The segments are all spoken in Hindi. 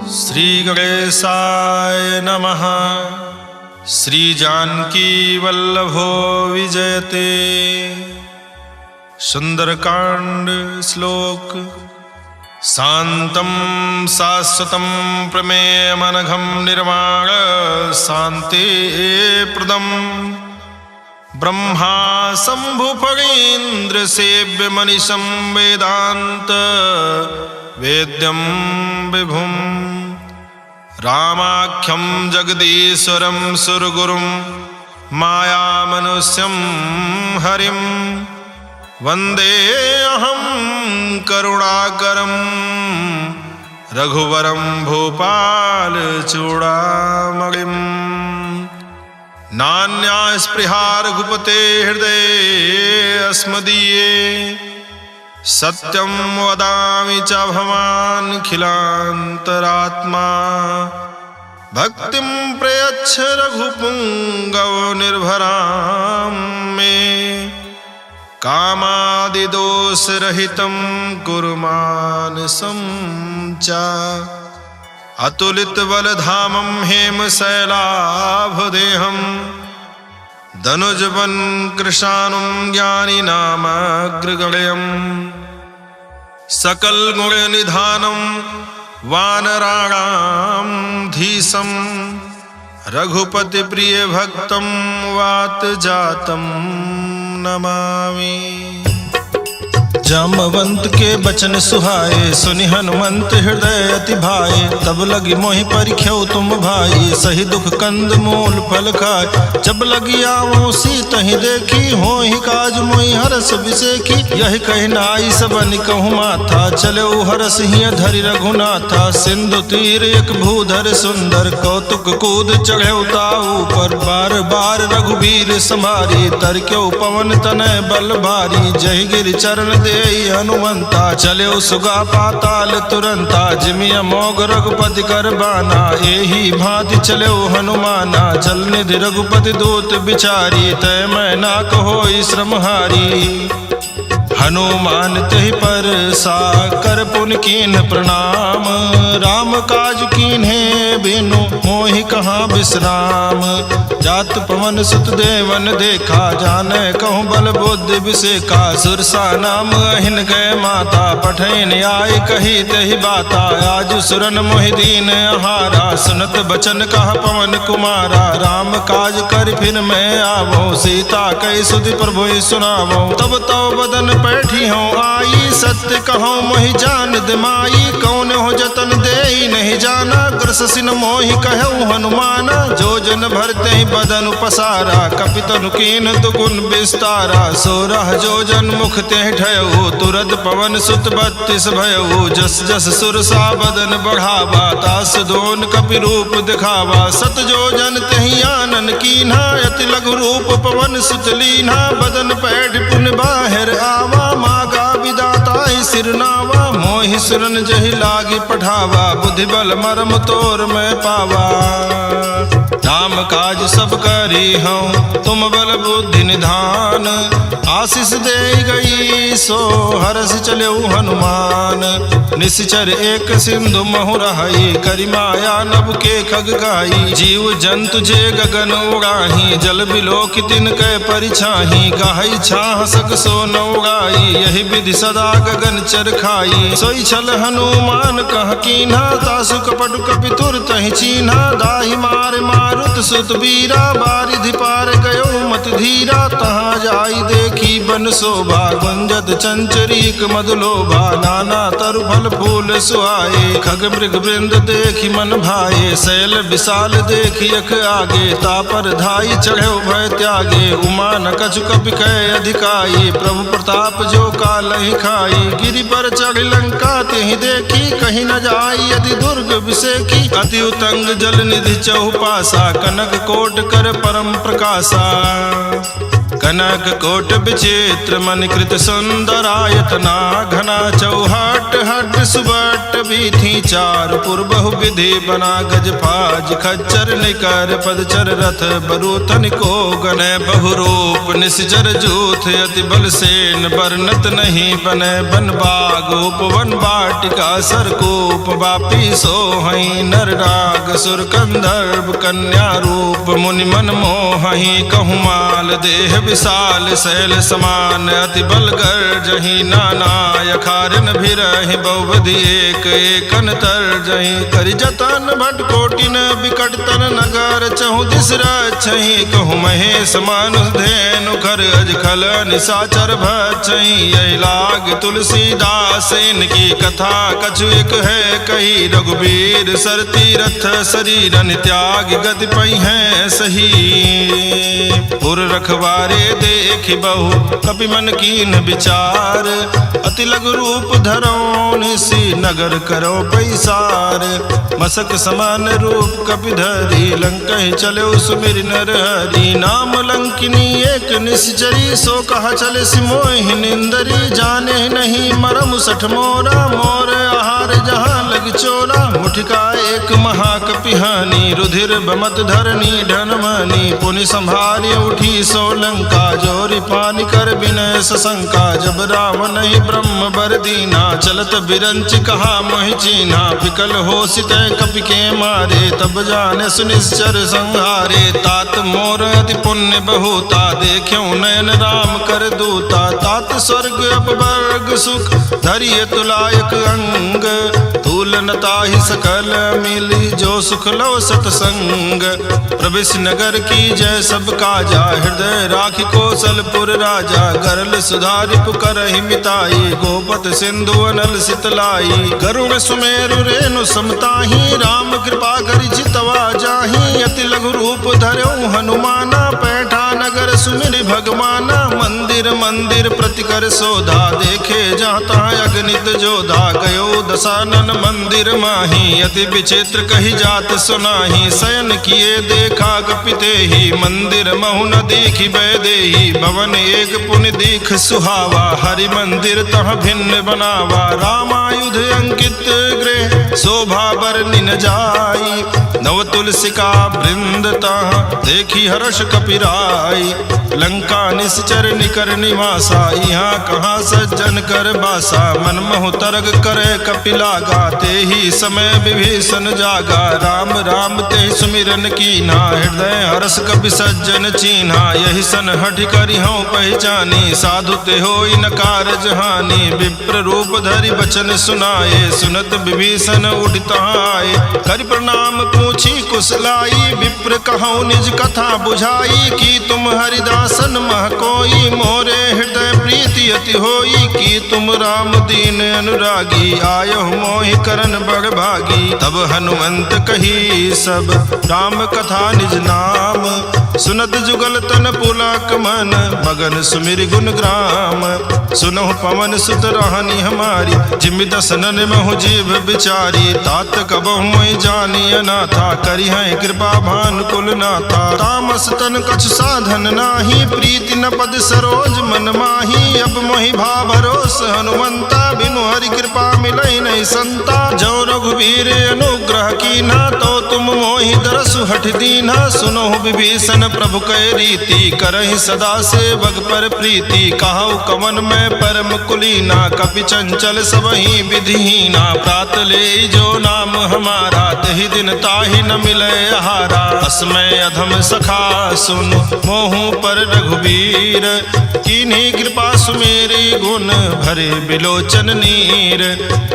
श्री गणेशाय नमः। श्री जानकी वल्लभो विजयते। सुंदरकांड श्लोक। शांतं शाश्वतं प्रमेयमनघं निर्वाण शांति प्रदम् ब्रह्मा शंभुफणीन्द्र सेव्य मनीषं वेदांत वेद्यं विभुं रामाख्यं जगदीश्वरं सुरगुरुं मायामनुष्यं हरिं वन्दे अहं करुणाकरं रघुवरं भूपालचूडामणिम्। नान्या स्पृहा रघुपते हृदये अस्मदीये सत्यं वदामि च भवानखिलान्तरात्मा। भक्तिं प्रयच्छ रघुपुङ्गव निर्भरां मे कामादिदोषरहितं कुरु मानसं च। अतुलितबलधामं हेमशैलाभदेहं धनुजवन् कृशानुं ज्ञानिनामग्रगण्यं सकलगुणनिधानं वानराणां धीशं रघुपतिप्रियभक्तं वातजातं नमामि। जामवंत के बचन सुहाए सुनि हनुमंत हृदय अति भाए। तब लगी मोहि परिख्यौ तुम भाई सही दुख कंद मूल फल खाए। जब लगी आवो सीतहि देखी होहि काज मोहि हरस बिसेखी। यही कहि नाई सबन कहूँ माथा चले हरस हिय धरि रघुनाथा। सिंधु तीर एक भूधर सुंदर कौतुक कूद चढ़े ताऊ पर। बार बार रघुबीर संभारी तरक्यो पवन तनय बल भारी। जय गिर चरण दे हनुमंता चले सुगा पाताल तुरंता। जिमि अमोघ रघुपति कर बाना एही भांति चले हनुमाना। जल निधि रघुपति दूत बिचारी तय मैं ना कहो श्रमहारी। हनुमान तहि पर सा कर पुन कीन प्रणाम। राम काज कीन्हे बिनु मोहि कहाँ विश्राम। जात पवन सुत देवन देखा जाने कहूँ बल बुद्धि बिसेखा। सुरसा नाम अहिन गए माता पठैन आय कही तहि बाता। आज सुरन मोहि दीन आहारा सुनत बचन कहा पवन कुमारा। राम काज कर फिर मैं आवो सीता कई सुधि प्रभु सुनावो। तब तो बदन बैठी हूँ आई सत्य कहो मोहि जान दिमाई। कौन हो जतन दे नहीं जाना ग्रस सिन मोहि कहूँ हनुमाना। जो जन भरते ही बदन पसारा कपितनु कीन दुगुन विस्तारा। 16 जो जन मुख ते ठयऊ तुरत पवन सुत 32 भयऊ। जस जस सुरसा बदन बढ़ावा तास दोन कपि रूप दिखावा। 7 जो जन तहि आनन कीन्हा अति लघु रूप पवन सुत लीन्हा। बदन पैठ पुन बाहिर आवा मागा विदाता सिरनावा। मोहि सुरन जहि लागी पढ़ावा बुद्धि बल मरम तोर में पावा। नाम काज सब करी हूँ तुम बल बुद्धि निधान। आशीष दे गई सो हरस चले हनुमान। निश्चर एक सिंधु महु रहाई करि माया नभ के खग गाई। जीव जंतु जे गगन उड़ाही जल बिलो कि तिन कै परिछाही। गाही छाह सक सो न उड़ाई यही विधि सदा गगन चर खाई। सोई छल हनुमान कह कीन्हा तासु कपट कपि तुर तहि चीन्हा। दाहि मार मारुत सुत बीरा बारिधि पार गयो मत धीरा। तहाँ जाई देखी बन शोभा गुंजत चंचरीक मधुलोभा। नाना तरु फल फूल सुहाए खग मृग वृंद देखी मन भाए। शैल विशाल देखी अख आगे तापर धाई चढ़े भय त्यागे। उमा न कछु कपि कह अधिकाई प्रभु प्रताप जो काल ही खाई। गिरि पर चढ़ लंका तिहि देखी कहीं न जाई यदि दुर्ग विसेखी। अति उतंग जल निधि चहुपासा कनक कोट कर परम प्रकाशा। कनक कोट विचित्र मणिकृत सुंदरायतना। घना चौहट हट सुबट बीथी चार पुर बहु विधि बना गज फाज खच्चर निकर पदचर रथ बरूथन को गने बहुरूप निश्चर जूथ अति बल सेन बरनत नहीं बने बन बाग उपवन बाटिका सरकूप वापी सोहई नर राग सुर कंदर्भ कन्या रूप मुनि मन मोहहि कहु माल देह विशाल शैल समान अति बल गर्जहि नाना यखारिन भिरहि बहुविधि एक एकन तरजहि करि जतन भट कोटिन बिकट तन नगर चहु दिस रक्षहि कहु महेश मानुष धेनु खर अज खल निशाचर भक्षहि यही लाग तुलसीदास इनकी कथा कछु एक है कही रघुबीर सर तीरथ शरीर त्याग गति पई है सही पुर रखवारे देखि बहु कपि मन कीन विचार अति लघु रूप धरो निसी नगर करो पैसार मसक समान रूप कपि धरी लंकहि चलो सुमिर नर हरि नाम लंकिनी एक निश्चरी सो कहा चले सिमोहि निंदरी जाने नहीं मरम सठ मोरा मोर आहार जहाँ लग चोरा मुठिका एक महाकपिहानी रुधिर बमत धरनी ढनमनी पुनि संभारी उठी सोलंका जोरी पानी कर विनय सशंका जब रावण ही ब्रह्म बर दीना चलत बिरंच कहा मोहि चीना विकल हो सित कपि के मारे तब जाने सुनिश्चर संहारे तात मोर अति पुण्य बहुता देख्यो नयन राम कर दूता तात स्वर्ग अपवर्ग सुख धरिय तुलायक अंग तूलनता ही सकल मिली जो सुख लो सतसंग प्रवेश नगर की जय सब काजा हृदय राखी कौशलपुर राजा गरल सुधारिप करहि मिताई गोपत सिंधु अनल सितलाई गरुण सुमेरु रेणु समताही राम कृपा करि जितवा जाही अति लघु रूप धर्यो हनुमाना पैठा नगर सुमिर भगवाना मंदिर मंदिर प्रतिकर सोधा देखे जाता अगणित जोधा गयो दशानन मंदिर माही अति विचित्र कही जात सुनाही शयन किए देखा कपिते ही मंदिर महु न देखी बैदेही भवन एक पुनि दीख सुहावा हरि मंदिर तह भिन्न बनावा रामायुध अंकित गृह शोभा बरनि न जाई नव तुलसिका वृंद तह देखी हर्ष कपिराई लंका निश्चर निकर निवासा यहाँ कहाँ सज्जन कर बासा मन महु तरग करे कपिलागा ते ही समय विभीषण जागा राम राम ते सुमिरन कीना हृदय हर्ष कपि सज्जन चीन्हा यही सन हठ करि हूँ पहचानी साधु ते होई न कारज हानि विप्र रूप धरि बचन सुनाए सुनत विभीषण उठता आए करि प्रणाम पूछी कुशलाई विप्र कहूँ निज कथा बुझाई की तुम हरिदासन मह कोई मोरे हृदय प्रीति अति होई की तुम राम दीन अनुरागी आयो मोहि करन बड़ भागी तब हनुमंत कही सब राम कथा निज नाम सुनत जुगल तन पुलक मन मगन सुमिर गुण ग्राम सुनहु पवन सुत रहनी हमारी जिमि दसनन महु जीव बिचारी तात कबहु मोहि जानी अनाथा करि हैं कृपा भान कुल नाथा तामस तन कछ साधन नाही प्रीति न पद सरोज मन माही अब मोहि भा भरोस हनुमंता बिनु हरि कृपा मिलई नहीं संता जो रघुवीर अनुग्रह कीना तो तुम मोहि दरसु हठ दीना सुनो विभीषण प्रभु कै रीति करहि सदा सेवक पर प्रीति कहु कवन में परम कुलीना कपि चंचल सबहि विधिहीना प्रात ले जो नाम हमारा तहि दिन ताहि न मिले आहारा अस्मय अधम सखा सुन मोहु पर रघुबीर कीन्ही कृपा सुमेरी गुण भरे बिलोचन नीर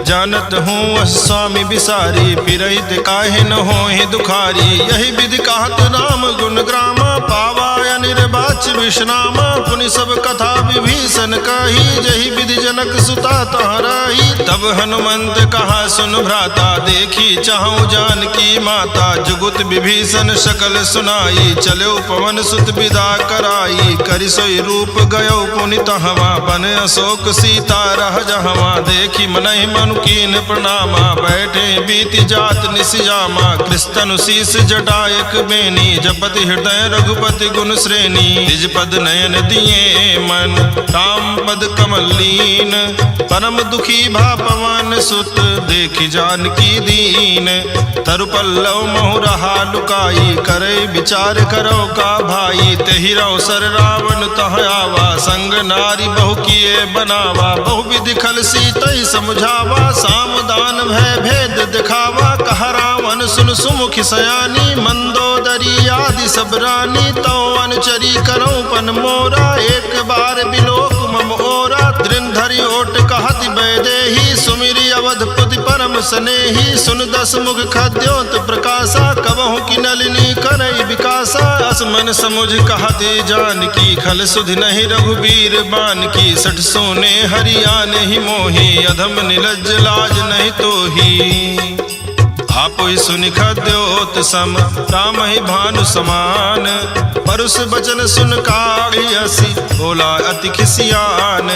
जानत हूँ स्वामी बिसारी फिरहित काहे न होहि दुखारी यही विधि कहत राम गुण ग्रामा पावा निर्वाच विश्रामा पुनि सब कथा विभीषण कही जही विधि जनक सुता तहराही तब हनुमंत कहा सुन भ्राता देखी देखी चाहूं जानकी माता, जुगुत विभीषण सकल सुनाई, चलो पवन सुत विदा कराई, करि सोई रूप गयो पुनित हवा, बन अशोक सीता रह जहवा, देखी मनहि मनु कीन प्रणामा, बैठे बीति जात निसियामा, कृष्ण शीस जटायक बेनी, जपति हृदय रघुपति गुण श्रेणी, निज पद नयन दिए मन राम पद कमल लीन, परम दुखी भा पवन सुत देखी जानकी दीन, तरु पल्लव महु रहा लुकाई, करे विचार करो का भाई, तेहि अवसर रावण तह आवा, संग नारी बहु किए बनावा, बहु विधि खल सीतहि समझावा, सामदान भय भेद दिखावा, कह रावण सुन सुमुखि सयानी, मंदोदरी आदि सब रानी, तो अनुचरी करो पन मोरा, एक बार बिलोक मम ओरा, दृढ़ धरि ओट कहति वैदेही, सुमिरि अवधपुति परम स्नेही, सुन दस मुख खद्योत प्रकाशा, कबहु की नलिनी करई विकासा, असमन समुझ कहते जानकी, खल सुधि नहीं रघुबीर बान की, सठ सोने हरियाण ही मोही, अधम निलज्ज लाज नहीं तोही, आपहि सुनि खद्योत सम राम ही भानु समान, परुष बचन सुन काढ़ियसि बोला अति खिसियान,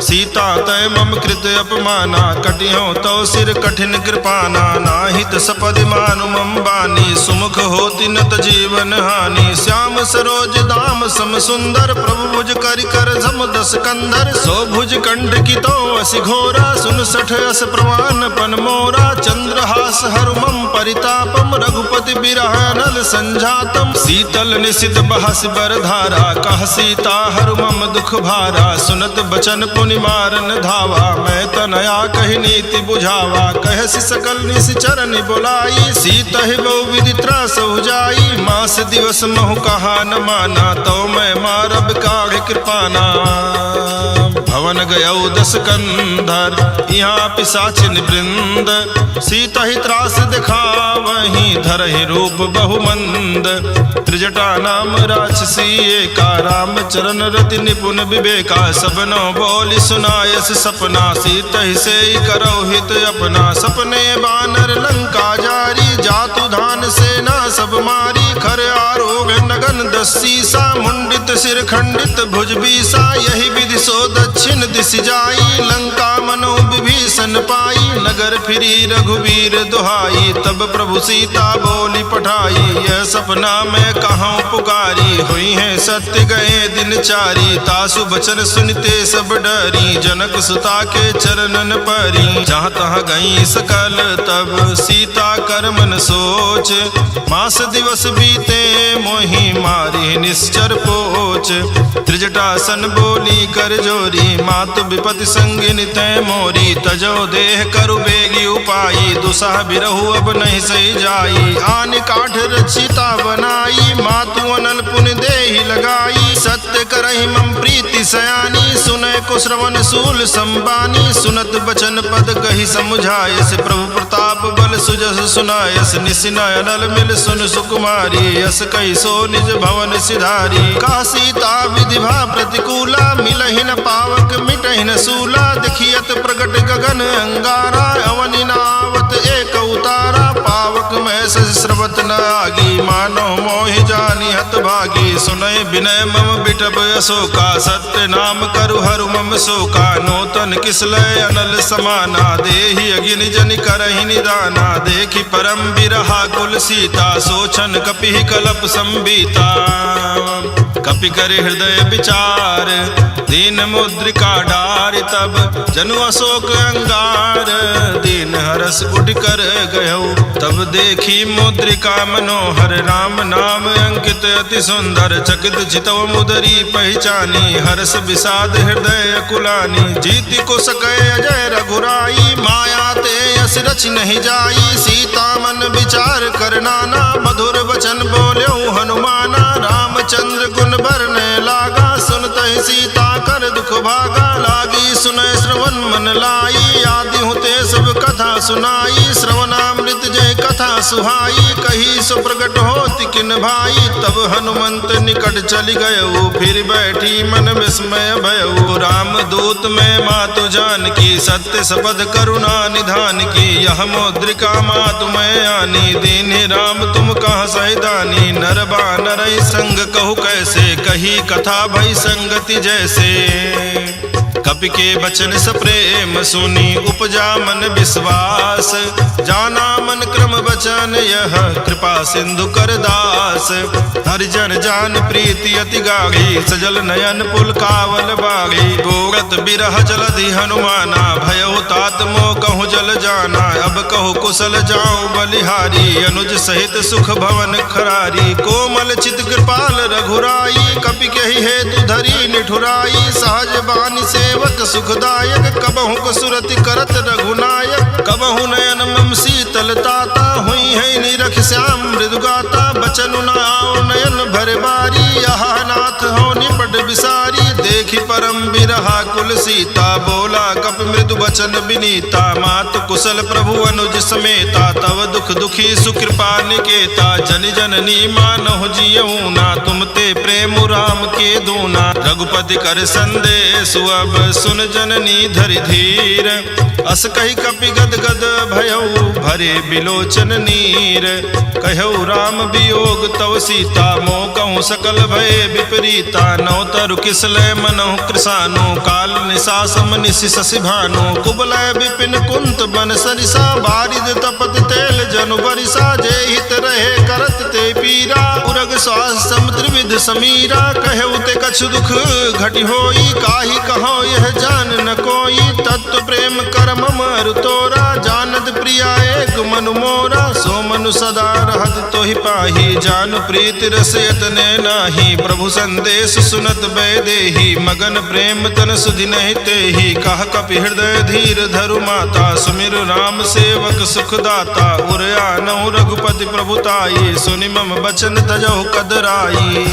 सीता तय मम कृत अपमाना, कटियो तो सिर कठिन कृपाना, नाहित सपदि मानु मम बानी, सुमुख होति नत जीवन हानि, श्याम सरोज दाम सम सुंदर, प्रभु भुज करि कर झम दस कंधर, सो भुज कंठ की तो असि घोरा, सुन सठ अस प्रमाण पन मोरा, चंद्रहास हरु मम परितापम, रघुपति बिरह नल संजातम, शीतल निशित बहस बरधारा, कह सीता हरु मम दुख भारा, सुनत बचन पुनि मारन धावा, मैं तनया कहि नीति बुझावा, कहसि सकल निश्चरण बुलाई, सीतहि बहु विधि त्रास जाई, मास दिवस महु कहा न माना, तो मैं मारब काढ़ कृपाना, भवन गयौ दस कंधर यहाँ पिशाचिन वृंद, सीता ही त्रास दिखावहि धरहि रूप बहुमंद, त्रिजटा नाम राक्षसी एका, राम चरण रति निपुण विवेका, सबनो बोली सुनायस सपना, सीतहि से करौ हित अपना, सपने बानर लंका जारी, जातु धान सेना सब मारी, खर आरोग नगन दस सीसा, मुंडित सिर खंडित भुज बीसा, यही विधि सो दक्षिण दिशि जाई, लंका मनो विभीषण पाई, नगर फिरी रघुवीर दुहाई, तब प्रभु सीता बोली पठाई, यह सपना मैं कहाँ पुकारी, हुई है सत्य गए दिन चारी, तासु बचन सुनते सब डरी, जनक सुता के चरणन परी, जहाँ तहाँ गई सकल तब सीता कर मन सोच, मास दिवस बीते मोहि मारी निश्चर पोच, त्रिजटासन बोली कर जोरी, मातु विपति संगिनी तय मोरी, तजो देह करु बेगी उपाई, दुसह बिरहु अब नहीं सही जाई, आन काठ रचिता बनाई, मातु अनल पुन देहि लगाई, सत्य करहि मम प्रीति सयानी, सुनय को श्रवण सूल संबानी, सुनत बचन पद कहि समुझायस, प्रभु प्रताप बल सुजस सुनायस, निसिनय अनल मिल सुन सुकुमारी, यस कहि सो निज भवन सिधारी, का सीता विधि भा प्रतिकूला, मिलहि न पावक मिटहि न सूला, देखियत प्रगट गगन अंगारा, अवनि नावत एक उतारा, पावक में श्रवत न आगी, मानो मोहि जानी हत भागी, सुनय विनय मम बिटब अशोका, सत्य नाम करु हरु मम शोका, नूतन किसलय अनल समाना, देहि अगिन जनि करहि निदाना, देखि परम बिरहा कुल सीता, सोचन कपि कलप संबीता, कपि कर हृदय विचार, दीन मुद्रिका डार, तब जनु अशोक अंगार, दीन हरस उठ कर गयो, तब देखी मुद्रिका मनोहर, राम नाम अंकित अति सुंदर, चकित चितव मुदरी पहचानी, हर्ष विषाद हृदय कुलानी, जीति को सकै अजय रघुराई, माया ते यस रच नहीं जाई, सीता मन विचार कर नाना, मधुर वचन बोल्यो हनुमाना, रामचंद्र गुण बरने लागा, सुनतहि सीता कर दुख भागा, लागी सुनय श्रवण मन लाई, आदि हुते सब कथा सुनाई, श्रवणामृत जय कथा कथा सुहाई, कही सो प्रगट होति किन भाई। तब हनुमंत निकट चली गयऊ, फिर बैठी मन विस्मय भयऊ। राम दूत में मातु जान की, सत्य सपद करुणा निधान की। यह मुद्रिका मातु मैं आनी, दीन्हि राम तुम कहाँ सहिदानी। नर बानर संग कहु कैसे, कही कथा भई संगति जैसे। कपि के बचन सप्रेम सुनी, उपजा मन विश्वास। जाना मन क्रम बचन यह, कृपा सिंधु कर दास। हरिजन जान प्रीति अति गाढ़ी, सजल नयन पुलकावल बागी। गोरत बिरह जलधि हनुमाना, भयउ तात मोह कहूँ जल जाना। अब कहु कुशल जाऊं बलिहारी, अनुज सहित सुख भवन खरारी। कोमल चित कृपाल रघुराई, कपि कहि हेतु धरी निठुराई। सहज बानी सेवक सुखदायक, कबहु कसुरति करत रघुनायक। कबहु नयन मम शीतल ताता, हुई है निरख श्याम मृदुगाता। बचनु न आओ नयन भर बारी, यह नाथ हो निपट बिसारी। देखि परम बिरहा कुल सीता, बोला कप मृदु बचन बिनीता। मातु कुशल प्रभु अनुज समेता, तव दुख दुखी सुकृपा निकेता। जन जननी मानहु जियऊ ना, तुम ते प्रेम राम के दूना। रघुपति कर संदेश अब सुन जननी धरि धीर। अस कही कपि गद गद भयऊ, भरे बिलोचन नीर। कहऊ राम वियोग तव सीता, मोह कहूँ सकल भय विपरीता। नौ तरु किसलय मनहु कृसानो, काल निशासम निशि शशि भानु। कुबलय विपिन कुंत बन सरिसा, बारिद तपत तेल जनु बरिसा। जे हित रहे करत ते पीरा, उरग श्वास समुद्र विध समीरा। कहऊ ते कछु दुख घटि होई, काहि कहो यह जान न कोई। तत्व प्रेम कर ममरु तोरा, जानत प्रिया एक मनु मोरा। सो मनु सदा रहत तोहि पाही, जानु प्रीति रस यतने नाही। प्रभु संदेश सुनत बैदेही, मगन प्रेम तन सुधि नहीं तेहि। कह कपि हृदय धीर धरु माता, सुमिर राम सेवक सुखदाता। उर आनहु रघुपति प्रभुताई, सुनि मम बचन तजहु कदराई।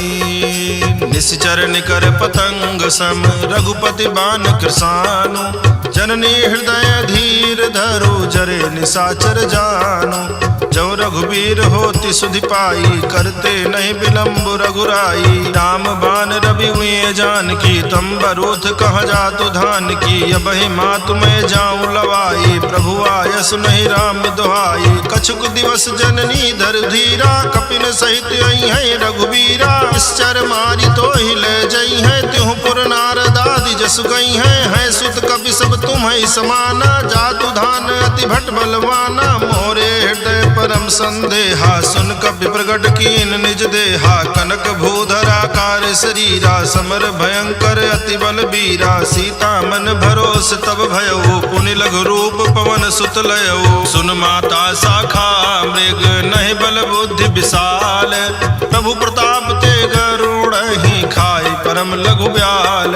निश्चर निकर पतंग सम, रघुपति बान कृसानु। जननी हृदय धीर धरु, जरे निशाचर जानु। जो रघुबीर होति सुधि पाई, करते नहीं विलम्ब रघुराई। राम बान रवि हुए जान की, तम बरूथ कह जातु धान की। अबहि मातु मैं जाऊं लवाई, प्रभु आयस नहीं राम दुहाई। कछुक दिवस जननी धर धीरा, कपिन सहित आई है रघुबीरा। निश्चर मारी तो ही ले जई है, त्यों पुर नारद आदि जसु गई है। सुत कपि सब तुम ही समाना, जातु धान अति भट बलवाना। मोरे हृदय परम संदेहा, सुन कपि प्रगट कीन निज देहा। कनक भूधरा कार शरीरा, समर भयंकर अति बल बीरा। सीता मन भरोस तब भयऊ, पुनि लघु रूप पवन सुत लयऊ। सुन माता शाखा मृग, नहीं बल बुद्धि विशाल। प्रभु प्रताप ते गरुड़ ही, खाई परम लघु ब्याल।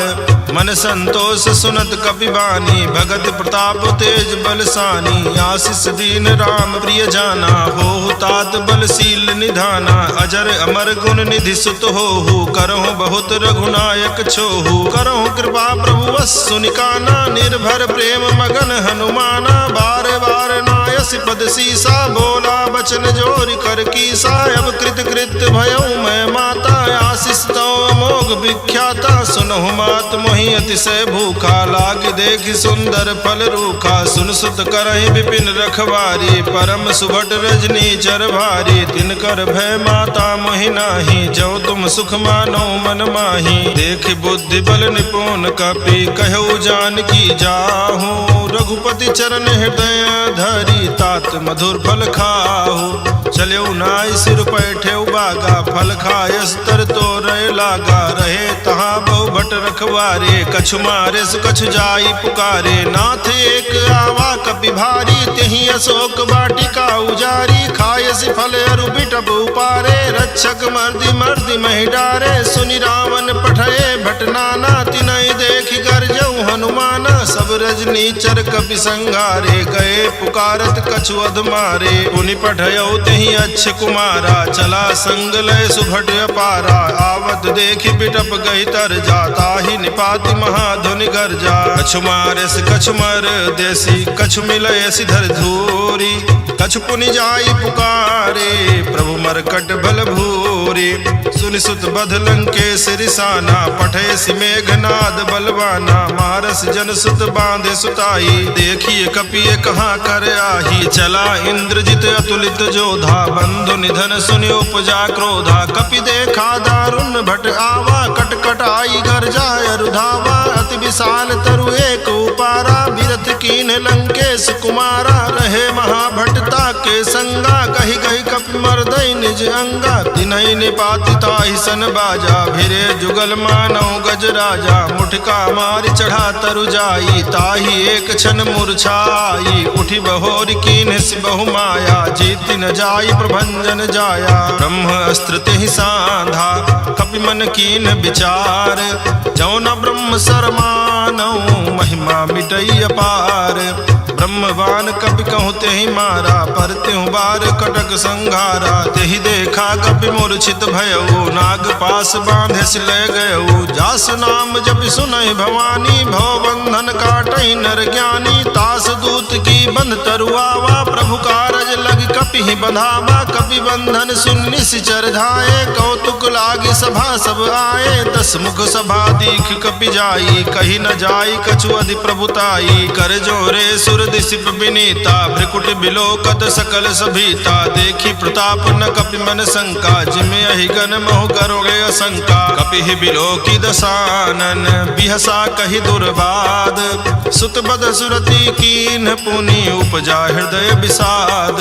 मन संतोष सुनत कपि बानी, भगत प्रताप तेज बलसानी। आशीष दीन राम प्रिय जाना, हो तात बलशील निधाना। अजर अमर गुण निधि सुत होहु, करहु बहुत रघुनायक छोहु। करहु कृपा प्रभु वस सुनिकाना, निर्भर प्रेम मगन हनुमाना। बार बार नायस पद सीसा, बोला बचन जोर कर कीसा। अब कृत कृत भयऊ मैं माता, आशीष तो अमोघ विख्याता। सुनहु मात मोहि अतिशय भूखा, लाग देखि सुंदर फल रूखा। सुन सुत करहि विपिन रखवारी, परम सुभट रजनी चर भारी। तिनकर भय माता मोहि नाही, जो तुम सुख मानो मन माही। देख बुद्धि बल निपुण कपि, कहु जान की जाहू। रघुपति चरण हृदय धरी, तात मधुर फल खाहू। चल्यऊ नाई सिर पैठे बागा, फल खायस तर तो रहे लागा। रहे तहाँ बहु भट रखवारे, कछु मारे सु कछु जाई पुकारे। नाथ एक आवा कपि भारी, तेहि अशोक वाटिका उजारी। खायस फल अरु बिटप उपारे, रक्षक मर्दि मर्दि महि डारे। सुनि रावण पठये भट नाना, तिनहि देखि गर्जऊ हनुमाना। सब रजनी चर कपि संगारे, गए पुकारत कछु अध मारे। पुनि पठयऊ तेहि अच्छ कुमारा, चला संग लय सुभट अपारा। आवत देखि बिटप गई तर जाता, ही निपाति महाधुनि गर्जा। कछु मारे से कछु मर देसी, कछु मिलय सिधर धूरी। कछु पुनि जाई पुकारे, प्रभु मरकट बल भूरे। सुनि सुत बध लंकेश रिसाना, पठे सि मेघनाद बलवाना। मारस जन सुत बांधे सुताई, देखिए कपिए कहाँ कर आही। चला इंद्रजित अतुलित जोधा, बंधु निधन सुनि उपजा क्रोधा। कपि देखा दारुण भट आवा, कट कट आई घर जाय रुधावा। अति विशाल तरु एक उपारा, बिरथ कीन लंकेश कुमारा। रहे महाभटता के संगा, कही कही कपि मर्दई निज अंगा। तिनहि निपाति ताहि सन बाजा, भिरे जुगल मानव गज राजा। मुठका मारि चढ़ा तरु जाई, ताहि एक क्षण मूर्छाई। उठी बहोर कीन सि बहु माया, जीति न जाई प्रभंजन जाया। ब्रह्म अस्त्र तेहि सांधा, कपि मन कीन विचार। जौ न ब्रह्म सरमानौ, महिमा मिटई अपार। ब्रह्मवान कपि कहूँ तेहि मारा, पर त्यों बार कटक संघारा। तेहि देखा कपि मूर्छित भयउ, नाग पास बांधे सि ले गयउ। जास नाम जपि सुनहि भवानी, भव बंधन काटहि नर ज्ञानी। तास दूत की बंध तरुआवा, प्रभु कारज लग कपि ही बंधावा। कपि बंधन सुन निश्चर धाये, कौतुक लागी सभा सब आए। दस मुख सभा दीख कपि जाई, कही न जाई कछु अधि प्रभुताई। कर जोरे सुर दिसिप विनीता, भ्रिकुट बिलोकत सकल सभीता। देखी प्रताप न कपि मन शंका, जिमे अहि गन मोह करोगे असंका। कपि ही बिलोकी दसानन, बिहसा कही दुर्बाद। सुत बद सुरति कीन पुनि, उपजा हृदय विषाद।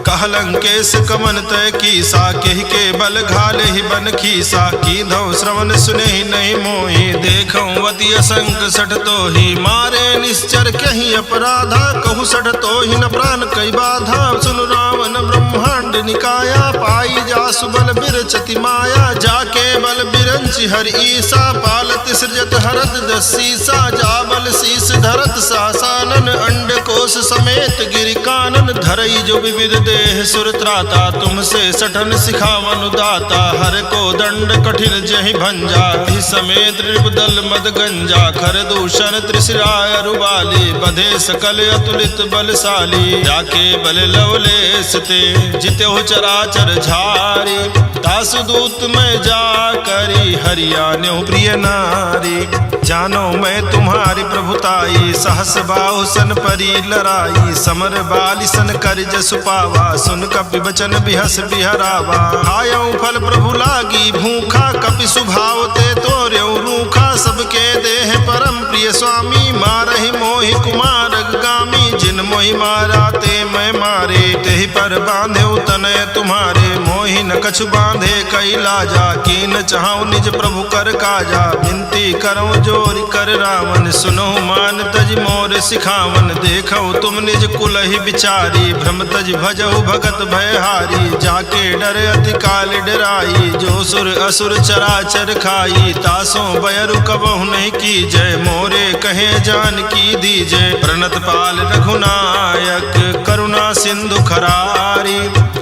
कह लंकेश कमन तय कीसा, केहि के बल घाले ही बन खीसा। कीधौ श्रवण सुने ही नहीं मोहि, देखौ अति असंक सठ तोहि। मारे निश्चर कहीं अपराधा, कहु सठ तोहि न प्राण कई बाधा। सुन रावण ब्रह्मांड निकाया, पाई जासु बल बिरचति माया। जाके बल बिरंचि हर ईसा, पालत सृजत हरत दसीसा। जा बल शीस धरत सासानन, अंड कोश समेत गिरि कानन। धरई जो विविध देह सुर त्राता, तुमसे सठन सिखावन दाता। हर को दंड कठिन जहि भंजा, हि समेत नृपदल मद गंजा। खर दूषण त्रिशिराय रुबाली, बधे सकल अतुलित बलशाली। जाके बल लवलेश ते, जितेहु चराचर झारी। तासु दूत में जा करी, हरियाण्यो प्रिय नारी। जानो मैं तुम्हारी प्रभुताई, सहस बाहु सन परी लराई। समर बाली सन कर जसु पावा, सुन कपि बचन बिहस बिहरावा। आयऊ फल प्रभु लागी भूखा, कपि सुभाव ते तोर्यऊ रूखा। सबके देह परम प्रिय स्वामी, मारहि मोहि कुमार गामी। जिन मोहि मारा ते मैं मारे, तेहि पर बांधे तनय तुम्हारे। मोहि न कछु बांधे कई लाजा, कीन चाहूं निज प्रभु कर काजा। विनती करऊं जोरि कर रावण, सुनो मान तज मोर सिखावन। देखो तुम निज कुल ही विचारी, भ्रम तज भजहु भगत भयहारी। जाके डर अति काल डराई, जो सुर असुर चराचर खाई। तासों बयरु कबहु नहीं की जय, मोरे कहे जान की दीजय। प्रणत पाल रघुनायक, करुणा सिंधु खरारी।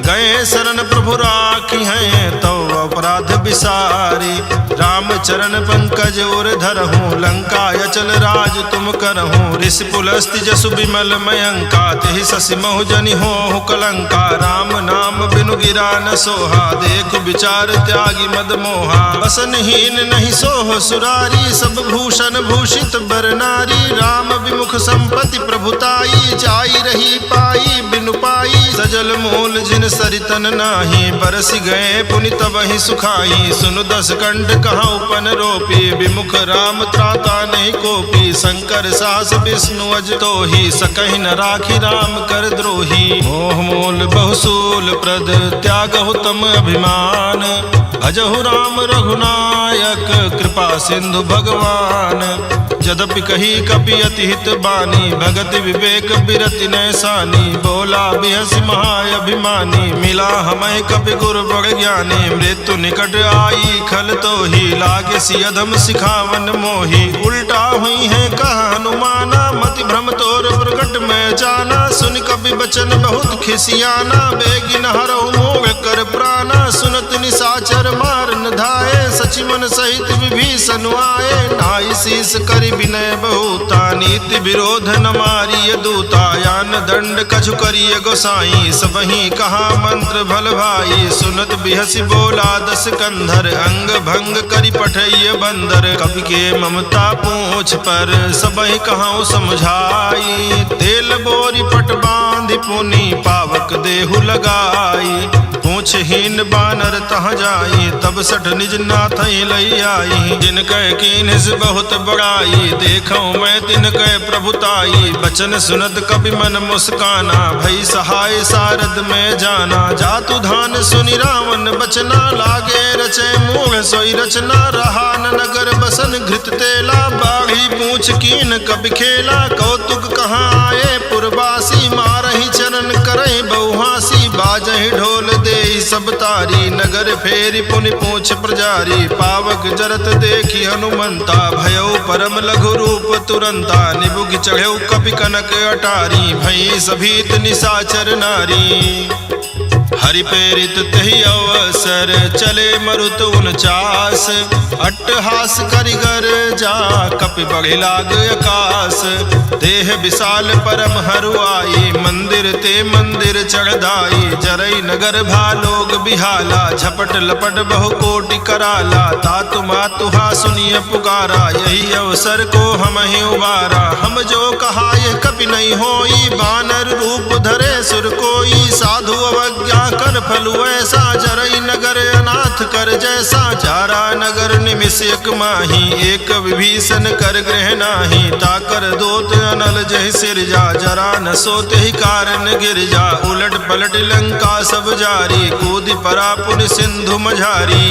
गए शरण प्रभु राखी हैं, तो अपराध विसारी। राम चरण पंकज और धरहूँ, लंका अचल राज तुम करहूँ। ऋषि पुलस्ति जसु विमल मयंका, तेहि शशि महु जनि होहु कलंका। राम नाम बिनु गिरा न सोहा, देख विचार त्यागी मद मोहा। बसनहीन नहीं सोह सुरारी, सब भूषण भूषित बर नारी। राम विमुख संपत्ति प्रभुताई, जाई रही पाई बिनु पाई। सजल मूल जिन सरितन नाही, बरसि गए पुनि तबहि सुखाई। सुनु दस कंठ कहाँ उपन रोपी, विमुख राम त्राता नहीं कोपी। शंकर सास विष्णु अज तोहि, सकहि न राखी राम कर द्रोही। मोह मूल बहुसूल प्रद, त्यागहु तम अभिमान। भजहु राम रघुनायक, कृपा सिंधु भगवान। यद्यपि कही कपि अति हित बानी, भगति विवेक बिरति नैसानी। बोला बिहसि महाअभिमानी, मिला हमें कपि गुरु बड़ ज्ञानी। मृत्यु निकट आई खल तोहि, लागे सि अधम सिखावन मोहि। उल्टा हुई है कहा हनुमाना, मति भ्रम तोर प्रकट में जाना। सुन कपि बचन बहुत खिसियाना, बेगिन हरहु मोह कर प्राणा सुनत निशाचर मारन धाये सचि मन सहित विभीषण आए नाई शीस करि विनय बहुता नीति विरोध न मारिय दूता यान दंड कछु करिय गोसाई सबहि कहा मंत्र भल भाई सुनत बिहसि बोला दस कंधर अंग भंग करि पठैय बंदर कवि के ममता पूछ पर सबहि कहाऊ समझाई तेल बोरी पट बांधि पुनि पावक देहु लगाई पूछहीन बानर तह जाई तब सठ निज नाथ लई आई जिन कह कीन्ह से बहुत बड़ाई देखो मैं तिन कह प्रभुताई बचन सुनत कपि मन मुस्काना भई सहाय सारद में जाना जातु धान सुनि रावण बचना लागे रचे मूढ़ सोई रचना रहा न नगर बसन घृत तेला बाढ़ी पूछ कीन कपि खेला कौतुक कहाँ आए पुरवासी मारहि चरण करहि बहुहासी बाजहि ढोल देहि सब तारी नगर फेरी पुनि पूछ प्रजारी पावक जरत देखी हनुमंता भयो परम लघु रूप तुरंता निबुघ चढ़ेउ कपि कनक अटारी भई सभीत निशाचर नारी हरि प्रेरित तहि अवसर चले मरुत 49 अट्टहास करिगर जा कपि बढ़ि लाग आकाश देह विशाल परम हरुआई मंदिर ते मंदिर चढ़दाई जरई नगर भालोग बिहाला झपट लपट बहु कोटि कराला तातु मातुहा सुनिय पुकारा यही अवसर को हम ही उबारा हम जो कहा यह कपि नहीं होई बानर रूप धरे सुर कोई साधु अवज्ञा कर फलु ऐसा जरई नगर अनाथ कर जैसा चारा नगर निमिष एक माही एक विभीषण कर गृह नाही ताकर दोत अनल जहि सिर जा जरा न सोते ही कारण गिर जा उलट पलट लंका सब जारी कूद परा पुन सिंधु मझारी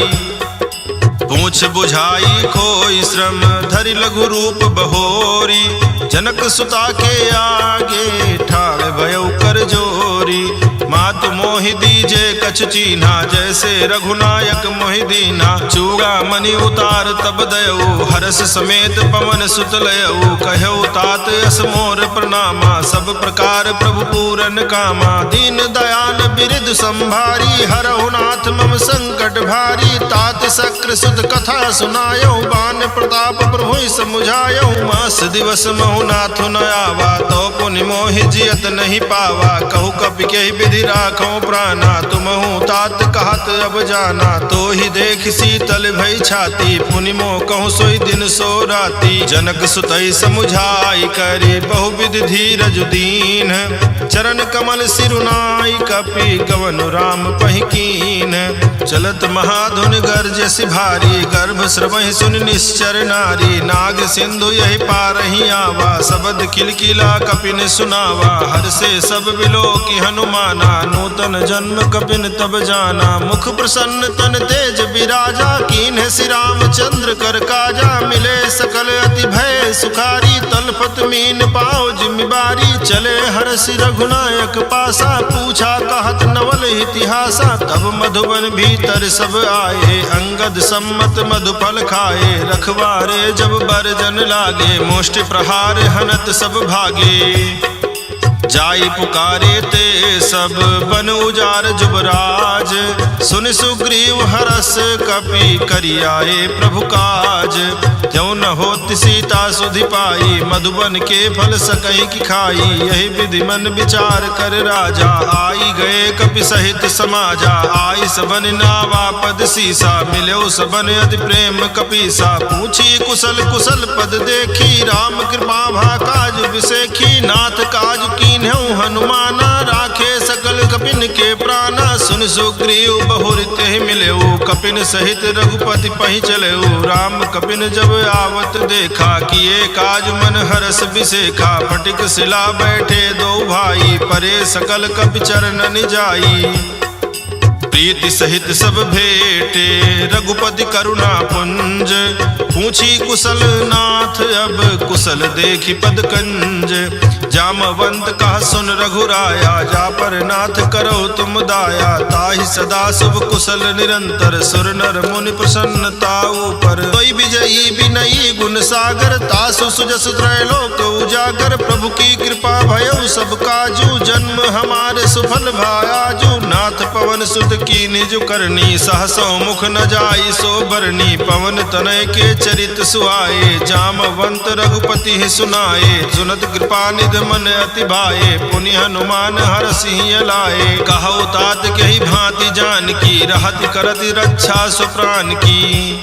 पूछ बुझाई खोई श्रम धरि लघु रूप बहोरी जनक सुता के आगे ठाड़ भयो कर जोरी मातु मोहि दीजे कछ चीन्हा जैसे रघुनायक मोहि दीना चूड़ा मणि उतार तब दयऊ हरस समेत पवन सुत लयऊ कहऊ तात यस मोर प्रणामा सब प्रकार प्रभु पूरन कामा दीन दयाल बिरिद संभारी हरहु नाथ मम संकट भारी तात शक्र सुत कथा सुनायो बान प्रताप प्रभु समुझायो मास दिवस महु नाथ न आवा तो पुनि मोहि जियत नहीं पावा कहु कपि के विधि राखो प्राणा तुमहु तात कहत अब जाना तो ही देख शीतल भई छाती पुनि मोह कहूँ सोई दिन सो राती जनक सुतई समुझाई करी बहुविधि धीरज दीन चरण कमल सिरुनाई कपि गवन राम पहिकीन चलत महाधुन गर्ज सिभारी गर्भ श्रवहि सुन निश्चर नारी नाग सिंधु यही पारहि आवा शबद किलकिला कपिन सुनावा हर से सब बिलो की हनुमाना नूतन जन्म कपिन तब जाना मुख प्रसन्न तन तेज विराजा कीन्ह श्री रामचंद्र कर काजा मिले सकल अति भय सुखारी तलपत मीन पाओ जिम्मेवारी चले हर्षि रघुनायक पासा पूछा कहत नवल इतिहासा तब मधुबन भीतर सब आए अंगद सम्मत मधुफल खाए रखवारे जब बरजन लागे मुष्टि प्रहार हनत सब भागे जाई पुकारे ते सब बन उजार जुबराज सुन सुग्रीव हरस कपि करियाए प्रभु काज क्यों न होति सीता सुधि पाई मधुबन के फल सकई की खाई यही विधि मन विचार कर राजा आई गए कपि सहित समाजा आई सबन नावा पद सीसा मिलो सबन अति प्रेम कपीसा पूछी कुशल कुशल पद देखी राम कृपा भा काज विसेखी नाथ काज कीन्हु हनुमाना राखे सकल कपिन के प्राणा सुन सुग्रीव बहुर तेहि मिलेऊ कपिन सहित रघुपति पहि चलेऊ राम कपिन जब आवत देखा किए काज मन हरस बिसेखा फटिक शिला बैठे दो भाई परे सकल कपि चरण जाई प्रीति सहित सब भेटे रघुपति करुणा पुंज पूछी कुशल नाथ अब कुशल देखी पद कंज जामवंत कहा सुन रघुराया, जा पर नाथ करो तुम दाया। ताहि सदा शुभ कुशल निरंतर, सुर नर मुनि प्रसन्नता ऊपर। कोई विजयी विनयी गुण सागर, तासु सुजस त्रैलोक उजागर। प्रभु की कृपा भयउ सब काजू, जन्म हमारे सुफल भायाजू। नाथ पवन सुत की निज करनी, सहसो मुख न जाई सो बरनी। पवन तनय के चरित सुहाए, जामवंत रघुपति ही सुनाए। सुनत कृपा निध मन अति भाए, पुनि हनुमान हरसिंह लाए। कहु तात कही भांति जान की, रहति करति रक्षा सुप्राण की।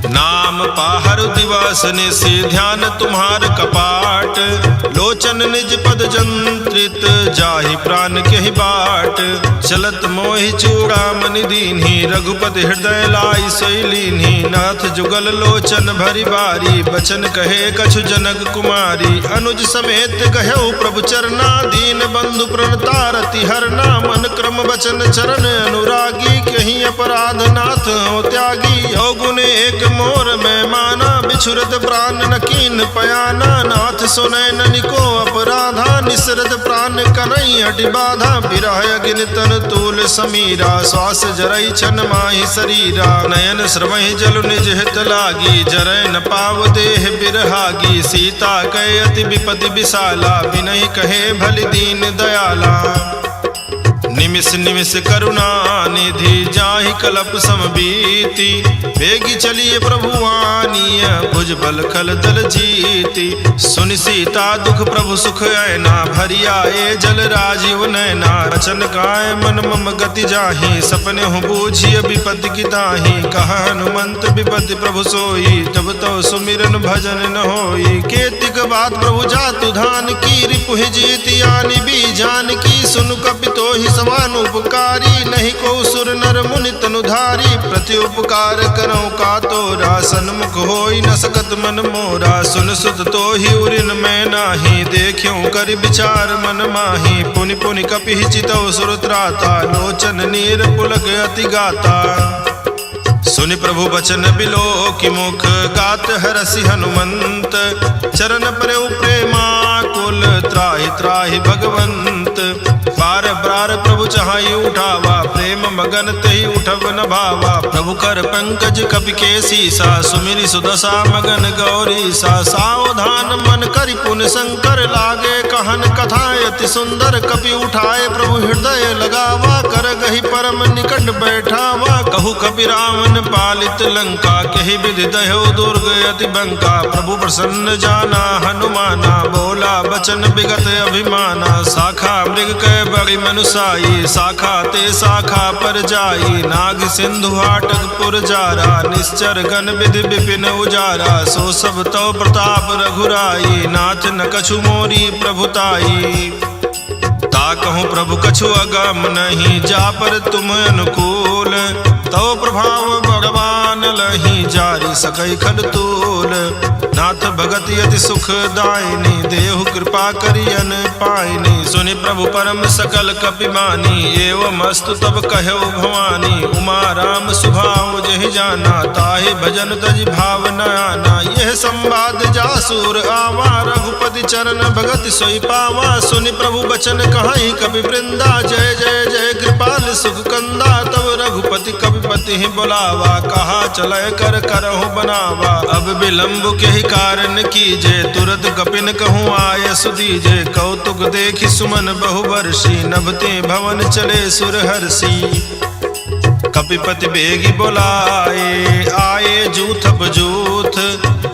नाम पाहर दिवस निशि, ध्यान तुम्हार कपाट। लोचन निज पद जंत्रित, जाहि प्राण केहि बाट। चलत मोहि चूड़ामणि दीन्हि, रघुपति हृदय लाई सोई लीन्हि। नाथ जुगल लोचन भरि बारी, बचन कहे कछु जनक कुमारी। अनुज समेत कहु प्रभु चरना, दीन बंधु प्रणतारति हरना। मन क्रम बचन चरण अनुरागी, कहीं अपराध नाथ हो त्यागी। अवगुण एक मोर में माना, बिछुरत प्राण न कीन पयाना। नाथ सुनय ननिको अपराधा, निसरत प्राण कनई हटि बाधा। बिरह अग्नि तन तूल समीरा, श्वास जरई छन माहि शरीरा। नयन श्रवहि जलु निज हित लागी, जरय न पाव देह बिरहागी। सीता कहे अति विपति विशाला, बिनहि कहे भलि दीन दयाला। निमिष निमिष करुणा निधि, जाहि कलप समबीति। बेगी चलिए प्रभु आनीय, भुज बल खल दल जीति। सुनि सीता दुख प्रभु सुख ऐना, भरि आए जल राजीव नैना। वचन काय मन मम गति जाहि, सपने हूँ बूझिय विपति की ताहि। कहा हनुमंत विपति प्रभु सोई, तब तो सुमिरन भजन न होई। केतिक बात प्रभु जातु धान की, रिपुहि जीति आनि भी जान की। सुनु कपितो ही समान उपकारी, नहीं को सुर नर मुनि तनुधारी। प्रति उपकार करो का तोरा, सन्मुख होई न सकत मन मोरा। सुन सुत तो ही उरिन मैं नाही, देखियो कर विचार मन माही। पुनि पुनि कपि चितौ सुर त्राता, लोचन नीर पुलक अति गाता। सुनि प्रभु बचन बिलो की मुख, गात हरसि हनुमंत। चरण प्रभु प्रेमाकुल, त्राहि त्राहि भगवंत। बार बार प्रभु चाहि उठावा, प्रेम मगन तेहि उठब न भावा। प्रभु कर पंकज कपि के सीसा, सुमिरि सुदशा मगन गौरीसा। सावधान मन करि पुन शंकर, लागे कहन कथा अति सुंदर। कपि उठाए प्रभु हृदय लगावा, कर गहि परम निकट बैठावा। कहु कपि रावण पालित लंका, कहि विधि दह्यो दुर्ग अति बंका। प्रभु प्रसन्न जाना हनुमाना, बोला बचन विगत अभिमाना। शाखा मृग के बड़ी मनुसाई, शाखा ते शाखा पर जाई। नाग सिंधु हाटक पुर जारा, निश्चर गण विधि विपिन उजारा। सो सब तो प्रताप रघुराई, नाथ न कछु मोरी प्रभुताई। ताकहु प्रभु कछु अगम नहीं, जा पर तुम अनुकूल। तो प्रभाव भगवान लही, जारी सकई खल तूल। नाथ भगति अति सुख दायिनी, देहु कृपा करियन पाइनी। सुनि प्रभु परम सकल कपि मानी, एवं अस्तु तब कहौ भवानी। उमा राम सुभाव जहि जाना, ताहि भजन तजि भाव न आना। यह संवाद जासुर आवा, रघुपति चरण भगति सोई पावा। सुनि प्रभु बचन कहाई कपि वृंदा, जय जय जय कृपाल सुख कंदा। तब रघुपति कपिपति ही बुलावा, कहा चलय कर करहु बनावा। अब विलंब के ही कारण कीजे, तुरत कपिन कहूँ आय सुदीजे। कौतुक देखि सुमन बहुवर्षी, नभते भवन चले सुर हर्षि। कपिपति बेगी बोलाए, आए जूथप जूथ।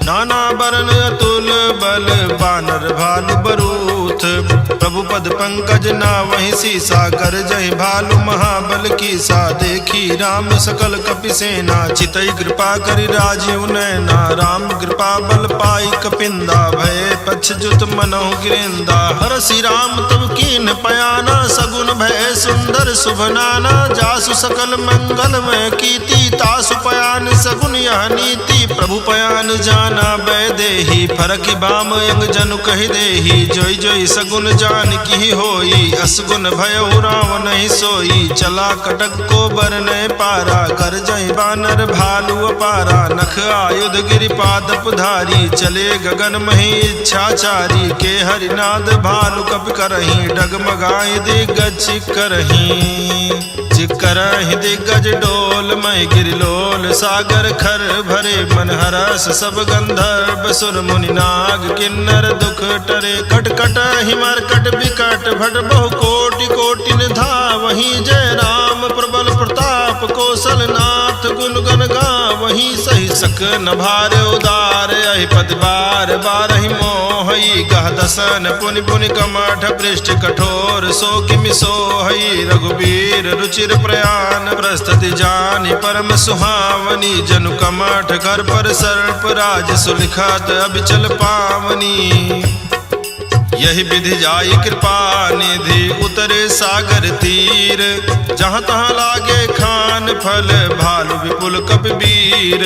नाना बरन अतुल बल, बानर भालु बरूथ। प्रभु पद पंकज ना वही सीसा, कर जय भालु महाबल कीसा। देखी राम सकल कपि सेना, चितई कृपा करि राजीव नैना। राम कृपा बल पाई कपिंदा, भय पछजुत मनहु गिरेंदा। हरसि राम तब कीन पयाना, सगुन भय सुंदर शुभ नाना। जासु सकल मंगल में कीति, तासु पयान सगुन यह नीति। प्रभु पयान जाना बै देही, फरकि बाम यंग जनु कहि देही। जोई जोई सगुन जान जान की होई, असगुन भयउ रावण नहीं सोई। चला कटक को बरने पारा, कर जय बानर भालू अपारा। नख आयुध गिरिपादप धारी, चले गगन मही इच्छाचारी। के हरिनाद भालू कप करही, डगमगाई दिग्गज करही। करहि दिग्गज डोल मय गिरिलोल, सागर खर भरे मन हरस। सब गंधर्व सुर मुनि नाग, किन्नर दुख टरे। कटकट हिमरकट विकट भट, बहु कोटि कोटिन धावहि। जय राम प्रबल प्रताप, कौशल नाथ गुण गण गावहि। सही सक न भार उदार, यही पद बार बारहि मोहई। गह दसन पुनि पुनि कमठ, पृष्ठ कठोर सो किमि सोहई। रघुबीर रुचिर प्रयाण, प्रस्तुति जानि परम सुहावनी। जनु कमठ कर पर सर्प राज, सुलिखत अबिचल पावनी। यही विधि जाई कृपा निधि, उतरे सागर तीर। जहाँ तहाँ लागे खान फल, भालु विपुल कपिवीर।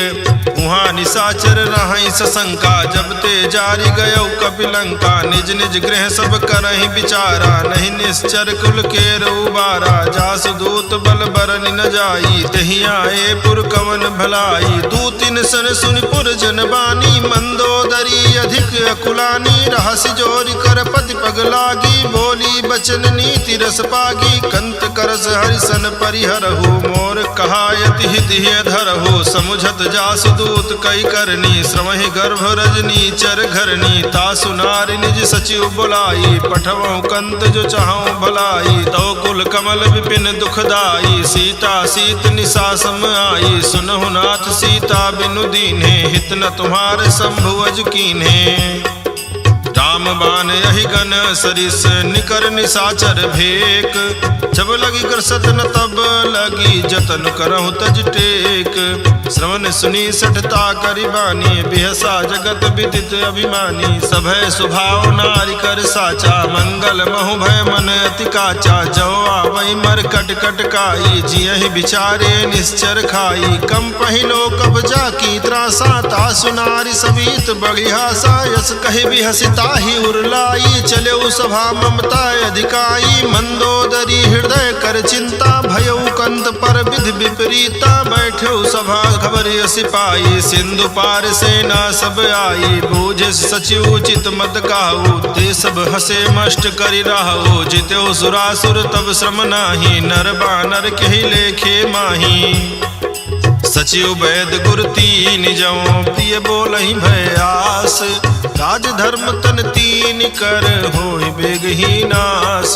उहाँ निशाचर रहै सशंका, जब ते जारी गयौ कपिलंका। निज निज गृह सब करहि विचारा, नहीं निश्चर कुल केर उबारा। जासु दूत बल बरनि न जाई, तहि आए पुर कवन भलाई। दूतिन सन सुनि पुर जन बानी, मंदोदरी अधिक अकुलानी। रहसि जोरि कर पति पग लागी, बोली बचन नीति रस पागी। कंत करस हरिसन परिहरहु, मोर कहायति हिति धरहु। समुझत जासु दूत कई करनी, श्रमहि गर्भ रजनी चर घरनी। तासु नारि निज सचिव बुलाई, पठवहु कंत जो चाहूं भलाई। तो कुल कमल विपिन दुखदाई, सीता सीत निशा सम आई। सुनहु नाथ सीता बिनु दीन्हे, हित न तुम्हारे शंभु अज कीन्हे। राम बान यही गन सरिस, निकर निशाचर भेक। जब लगी करसत न तब लगी, जतन करहु तज टेक। श्रवण सुनी सठता करिबानी, बिहसा जगत विदित अभिमानी। सभय स्वभाव नारी कर साचा, मंगल महु भय मन अति काचा। जो आवै मर कट कट काई, जियहि विचारे निश्चर खाई। कम पहिलो कब्जा की त्रासा, तासु नारी सवीत बगिहासा। यस कहि बिहसिता ही उरलाई, चले सभा ममता अधिकाई। मंदोदरी हृदय कर चिंता, भयउ कंत पर विधि विपरीता। बैठे सभा खबर सिपाही, सिंधु पार सेना सब आई। बूझे सचिव उचित मत काहू, ते सब हसे मष्ट करि राहु। जितेउ सुरासुर तब श्रम नाही, नर बानर केहि लेखे माही। सचिव वैद गुर तीन जौ, प्रिय बोलहि भय आस। राज धर्म तन तीन कर, होय बेग ही नास।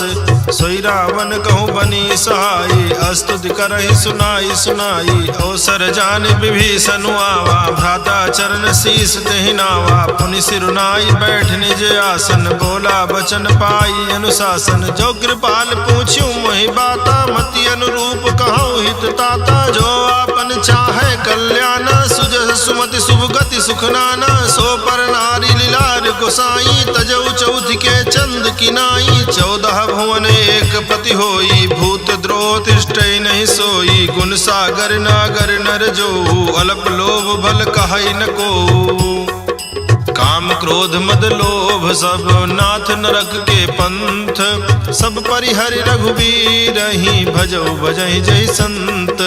सोई रावण कहूँ बनी सहाई, अस्तुति करहि सुनाई सुनाई। अवसर जान विभीषण आवा, भ्राता चरण शीस तेहि नावा। पुनि सिरुनाई बैठ निज आसन, बोला बचन पाई अनुशासन। जो कृपाल पूछ्यू मोहि बाता, मति अनुरूप कहूँ हित ताता। जो आपन चाहे कल्याण, सुजस सुमति शुभ गति सुख नाना। सो पर नारी लीलार गोसाई, तजौ चौथ के चंद किनाई। 14 भुवन एक पति होई, भूत द्रोह तिष्ठै नहीं सोई। गुण सागर नागर नर जो, अल्प लोभ भल कहै न को। काम क्रोध मद लोभ सब, नाथ नरक के पंथ। सब परिहरि रघुबीर ही, भजौ भजहि जय संत।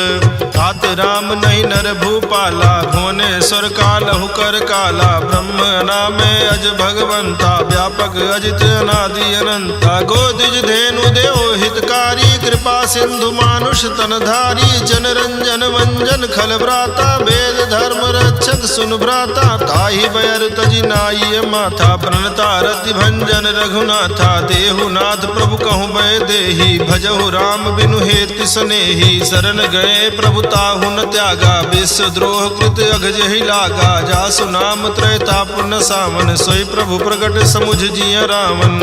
तात राम नहीं नर भूपाला, भुवनेश्वर कालहु कर काला। ब्रह्म नामे अज भगवंता, व्यापक अजित अनादि अनंता। गोदिज धेनु देव हितकारी, कृपा सिंधु मानुष तन धारी। जन रंजन वंजन खल भ्राता, वेद धर्म रक्षक सुन भ्राता। ताहि बैर तजि नाई माथा, प्रणता रति भंजन रघुनाथा। देहु नाथ प्रभु कहूँ बै देही, भजहु राम बिनु हेति सनेही। शरण गए प्रभु ताहु न त्यागा, विश्व द्रोह कृत अघजहि लागा। जासु नाम त्रैताप न सावन, सोई प्रभु प्रगट समुझ जिय रावण।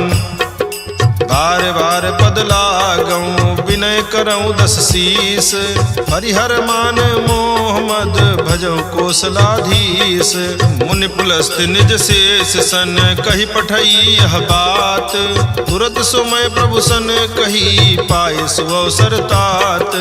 बार बार पद लागऊं विनय करऊं 10 शीस। हरिहर मान मोह मद भजौ कोसलाधीश। मुनि पुलस्त निज शेष सन कही पठई यह बात। तुरत सुमय प्रभु सन कही पाए सुअवसर तात।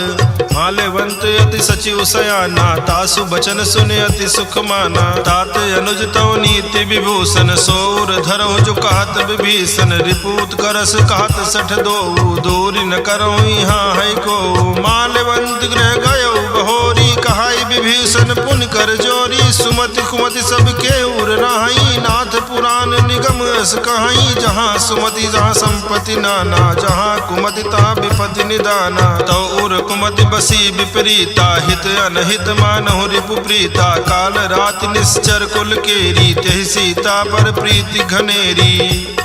माल्यवंत अति सचिव सयाना तासु बचन सुने अति सुख माना। तात अनुज तव नीति विभूषण सौर धरहु जो कहत विभीषण। रिपूत करस कहत 62 दूरी न करऊं यहाँ है को। माल्यवंत गृह गयो बहोरी कहाई विभीषण पुन कर जोरी। सुमति कुमति सबके उर राही नाथ पुराण निगम अस कहाई। जहाँ सुमति जहाँ संपत्ति नाना जहाँ कुमति तहाँ विपत्ति निदाना। तो उर कुमति बसी विपरीता हित अनहित मानहु रिपु प्रीता। काल रात निश्चर कुल केरी तेहि सीता पर प्रीति घनेरी।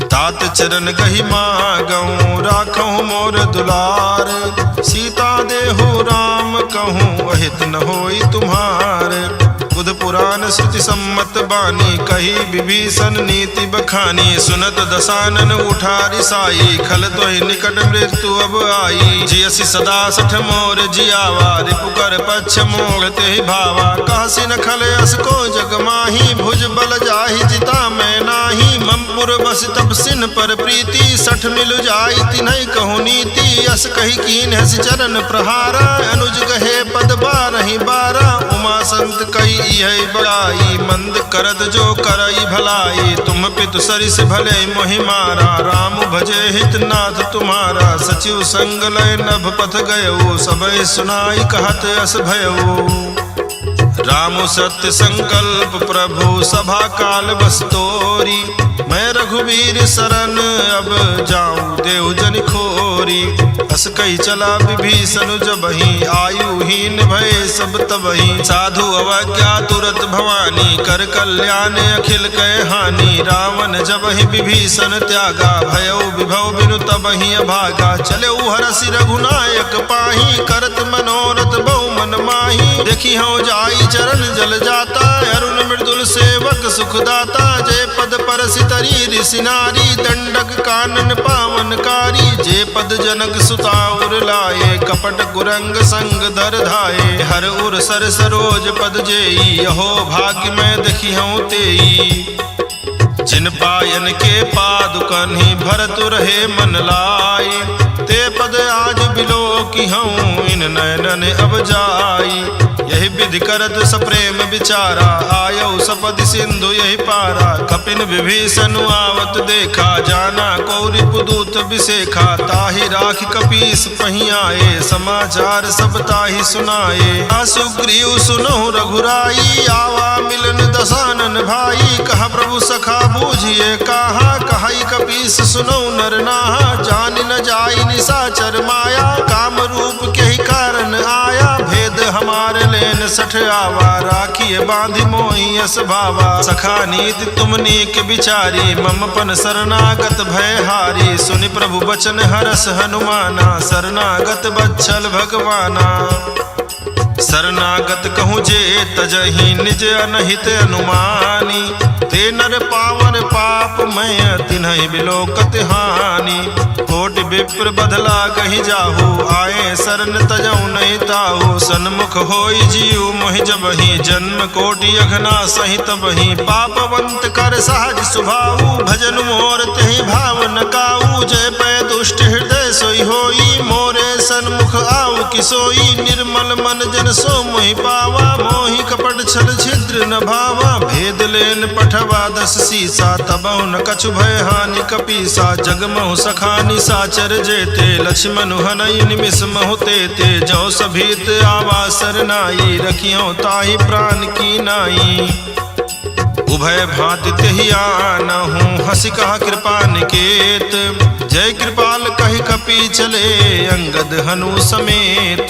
तात चरण कही मागऊं राखऊं मोर दुलार। सीता देहु राम कहूँ अहित न होई तुम्हार। बुध पुराण श्रुति सम्मत बानी कही विभीषण नीति बखानी। सुनत दसानन उठारी साई खल तोहि निकट मृत्यु अब आई। जियसि सदा 60 मोर जियावा रिपु कर पक्ष मोह तेहि भावा। कासी न खल अस को जग माही भुज बल जाहि जिता मैं नाही। ममपुर बस तब सिन पर प्रीति 60 मिलु जाई तिन्है कहु नीति। अस कही कीन हस चरण प्रहारा अनुज कहे पद 12 उमा संत कही यही बड़ाई। मंद करत जो करई भलाई तुम पितु सरिस भले मोहि मारा। राम भजे हित नाथ तुम्हारा सचिव संग लय नभ पथ गयो। सबय सुनाई कहत अस भयो। राम सत्य संकल्प प्रभु सभा काल बस तोरी। मैं रघुवीर शरण अब जाऊं देव जन खोरी। अस कही चला विभीषण जबहि आयुहीन भय सब तबहि। साधु अवज्ञा तुरत भवानी कर कल्याण अखिल कह हानि। रावण जबहि विभीषण त्यागा भयो विभव बिनु तबहि अभागा। चले हरसि रघुनायक पाही करत मनोरथ बहु मन माही। देखी हूँ जाई चरण जल जाता अरुण मृदुल सेवक सुखदाता। जय पद परसि तरी ऋषि नारी दंडक कानन पावनकारी। जे पद जनक सुताउर लाए कपट कुरंग संग धर धाये। हर उर सर सरोज पद जेई यहो भाग्य मैं देखी हूँ तेई। जिन पायन के पादुकन ही भरत रहे मन लाए। ते पद आज बिलो की हूँ इन नयनन अब जाई। यही विधि करत सप्रेम विचारा आयो सपदि सिंधु यही पारा। कपिन विभीषण आवत देखा जाना कौरि पुदूत विशेखा। ताहि राख कपीस पही आए समाचार सब ताहि सुनाए। असुग्रीव सुनहु रघुराई आवा मिलन दसानन भाई। कहा प्रभु सखा बूझिए कहा कहाई कपीस सुनहु नर नाहा। जान न जाई निशाचर माया काम रूप के ही कारण आया। भेद हमारे लेन 60 आवा राखिए बांधि मोहि यस भावा। सखा नीति तुम नीक विचारी मम पन शरणागत भय हारी। सुनि प्रभु बचन हरस हनुमाना शरणागत बच्छल भगवाना। शरणागत कहूँ जे तजहि निज अनहित अनुमानी। ते नर पावन पाप मैं तिन्हि बिलोकत हानि। कोटि विप्र बदला कही जाहू आए शरण तजऊ नहीं ताहू। सन्मुख होई जीव मोहि जबहि जन्म कोटि अघना सहित बहि। पापवंत कर सहज सुभाऊ भजन मोर तेहि भाव न काऊ। जय पै दुष्ट हृदय सोई होई मोरे सन्मुख आऊ किसोई। निर्मल मन जन सो मोहि पावा मोहि कपट छल छिद्र न भावा। भेद लेन पठवा 10 सीसा तबहु न कछु भय हानि कपीसा। जगमहु सखा निशाचर जेते लक्ष्मण हनई निमिष महु तेते। जो सभीत आवा सरनाई रखियो ताहि प्राण की नाई। उभय भांति तेहि आनहु हंसी कहा कृपा निकेत। जय कृपाल कहि कपि चले अंगद हनु समेत।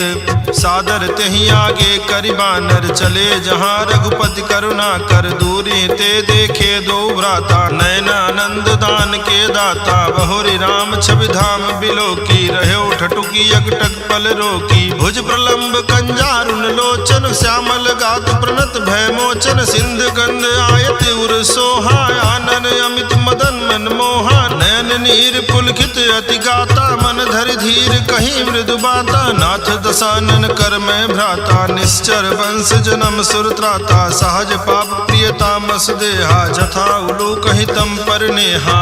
सादर तेहि आगे करि बानर चले जहाँ रघुपति करुणा कर। दूरी ते देखे दो भ्राता नयनानंद दान के दाता। बहुरी राम छवि धाम बिलोकी रहो ठटुकी यगटक पल रोकी। भुज प्रलंब कंजारुन लोचन श्यामल गात प्रणत भय मोचन। सिंध गंध आयत उर सोहा आनन अमित मदन मन मोहा। नयन नीर पुलकित अति गाता, मन धरि धीर कहीं मृदु बाता। नाथ दशानन कर में भ्राता, निश्चर वंश जन्म सुर त्राता। सहज पाप प्रियता मस देहा, जथा उलू कहीं तम पर नेहा।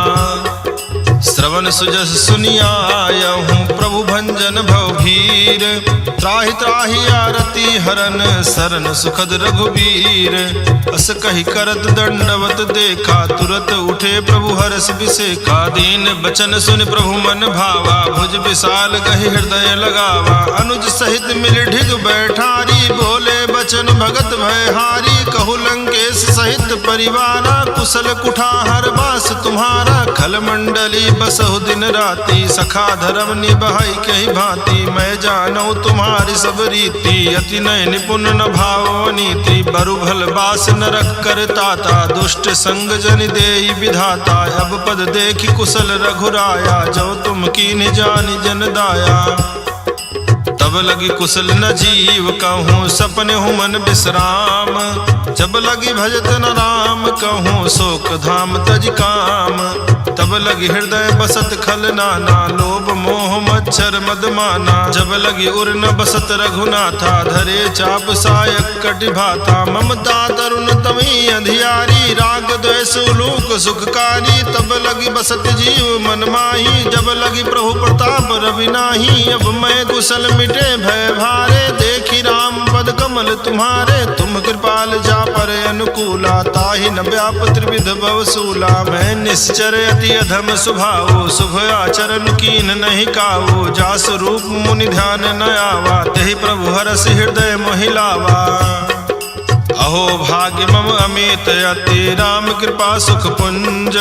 श्रवण सुजस सुनिया आयहूँ, प्रभु भंजन भवभीर। त्राहि त्राहि आरती हरन, शरण सुखद रघुबीर। अस कहि करत दंडवत देखा, तुरत उठे प्रभु हरस बिसेखा। दीन बचन सुन प्रभु मन भावा, भुज विशाल गहि हृदय लगावा। अनुज सहित मिल ढिग बैठारी, बोले बचन भगत भयहारी। कहु लंकेश सहित परिवारा, कुशल कुठार बास तुम्हारा। खल मंडली बसहु दिन राति, सखा धर्म निभाई कही भांति। मैं जानऊ तुम्हारी सब रीति, अति नय निपुण न भाव नीति। बरु भल बास नरक करताता, दुष्ट संग जन देई विधाता। अब पद देखि कुशल रघुराया, जो तुम कीन्ह जानि जन दाया। तब लगी कुशल न जीव कहूँ, सपने हूँ मन विश्राम। जब लगी भजत न राम कहूँ, शोक धाम तज काम। तब लगी हृदय बसत खल नाना, लोभ मोह मच्छर मद माना। जब लगी उर न बसत रघुनाथा, धरे चाप सायक कटि भाता। ममता तरुण तमी अधियारी, राग द्वेष उलूक सुखकारी। तब लगी बसत जीव मन माही, जब लगी प्रभु प्रताप रवि नाही। अब मैं कुशल मिटे भय भारे, देखी राम पद कमल तुम्हारे। तुम कृपाल जा पर अनुकूला, ताहि न व्याप त्रिविध भवसूला। मैं निश्चर अति अधम स्वभाव, शुभ आचरण कीन नहीं काऊ। जास रूप मुनि ध्यान न आवा, तेहि प्रभु हरस हृदय मोहिलावा। अहो भाग्य मम अमित अति, राम कृपा सुख पुंज।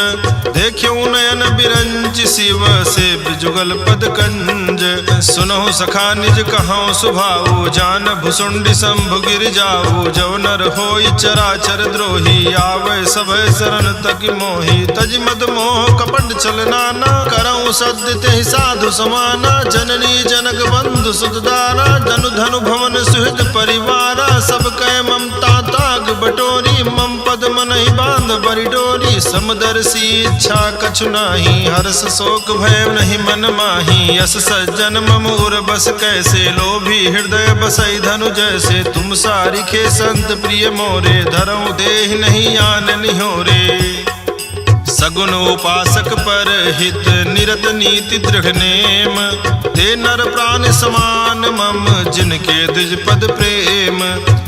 देखियो नयन बिरंज, शिव से जुगल पद कंज। सुनहु सखा निज कहूँ सुभाऊ, जान भुसुंडी शंभु गिर जाऊ। जव नर होई चराचर द्रोही, आवे सभय शरण तक मोही। तज मद मोह कपट चल नाना, करऊँ सद्य तेहि साधु समाना। जननी जनक बंधु सुतदारा, जनु धनु भवन सुहृद परिवारा। सब कह ममता ताग बटोरी, मम पद मन ही बांध बरी डोरी। समदर्शी इच्छा कछु नाही, हर्ष शोक भय नहीं मन माही। यस सज्जन मम उर बस कैसे, लोभी हृदय बसई धनु जैसे। तुम सारिखे संत प्रिय मोरे, धरऊँ देहि नहीं आन निहोरे। सगुन उपासक पर हित, निरत नीति दृढ़ नेम। ते नर प्राण समान मम, जिनके द्विज पद प्रेम।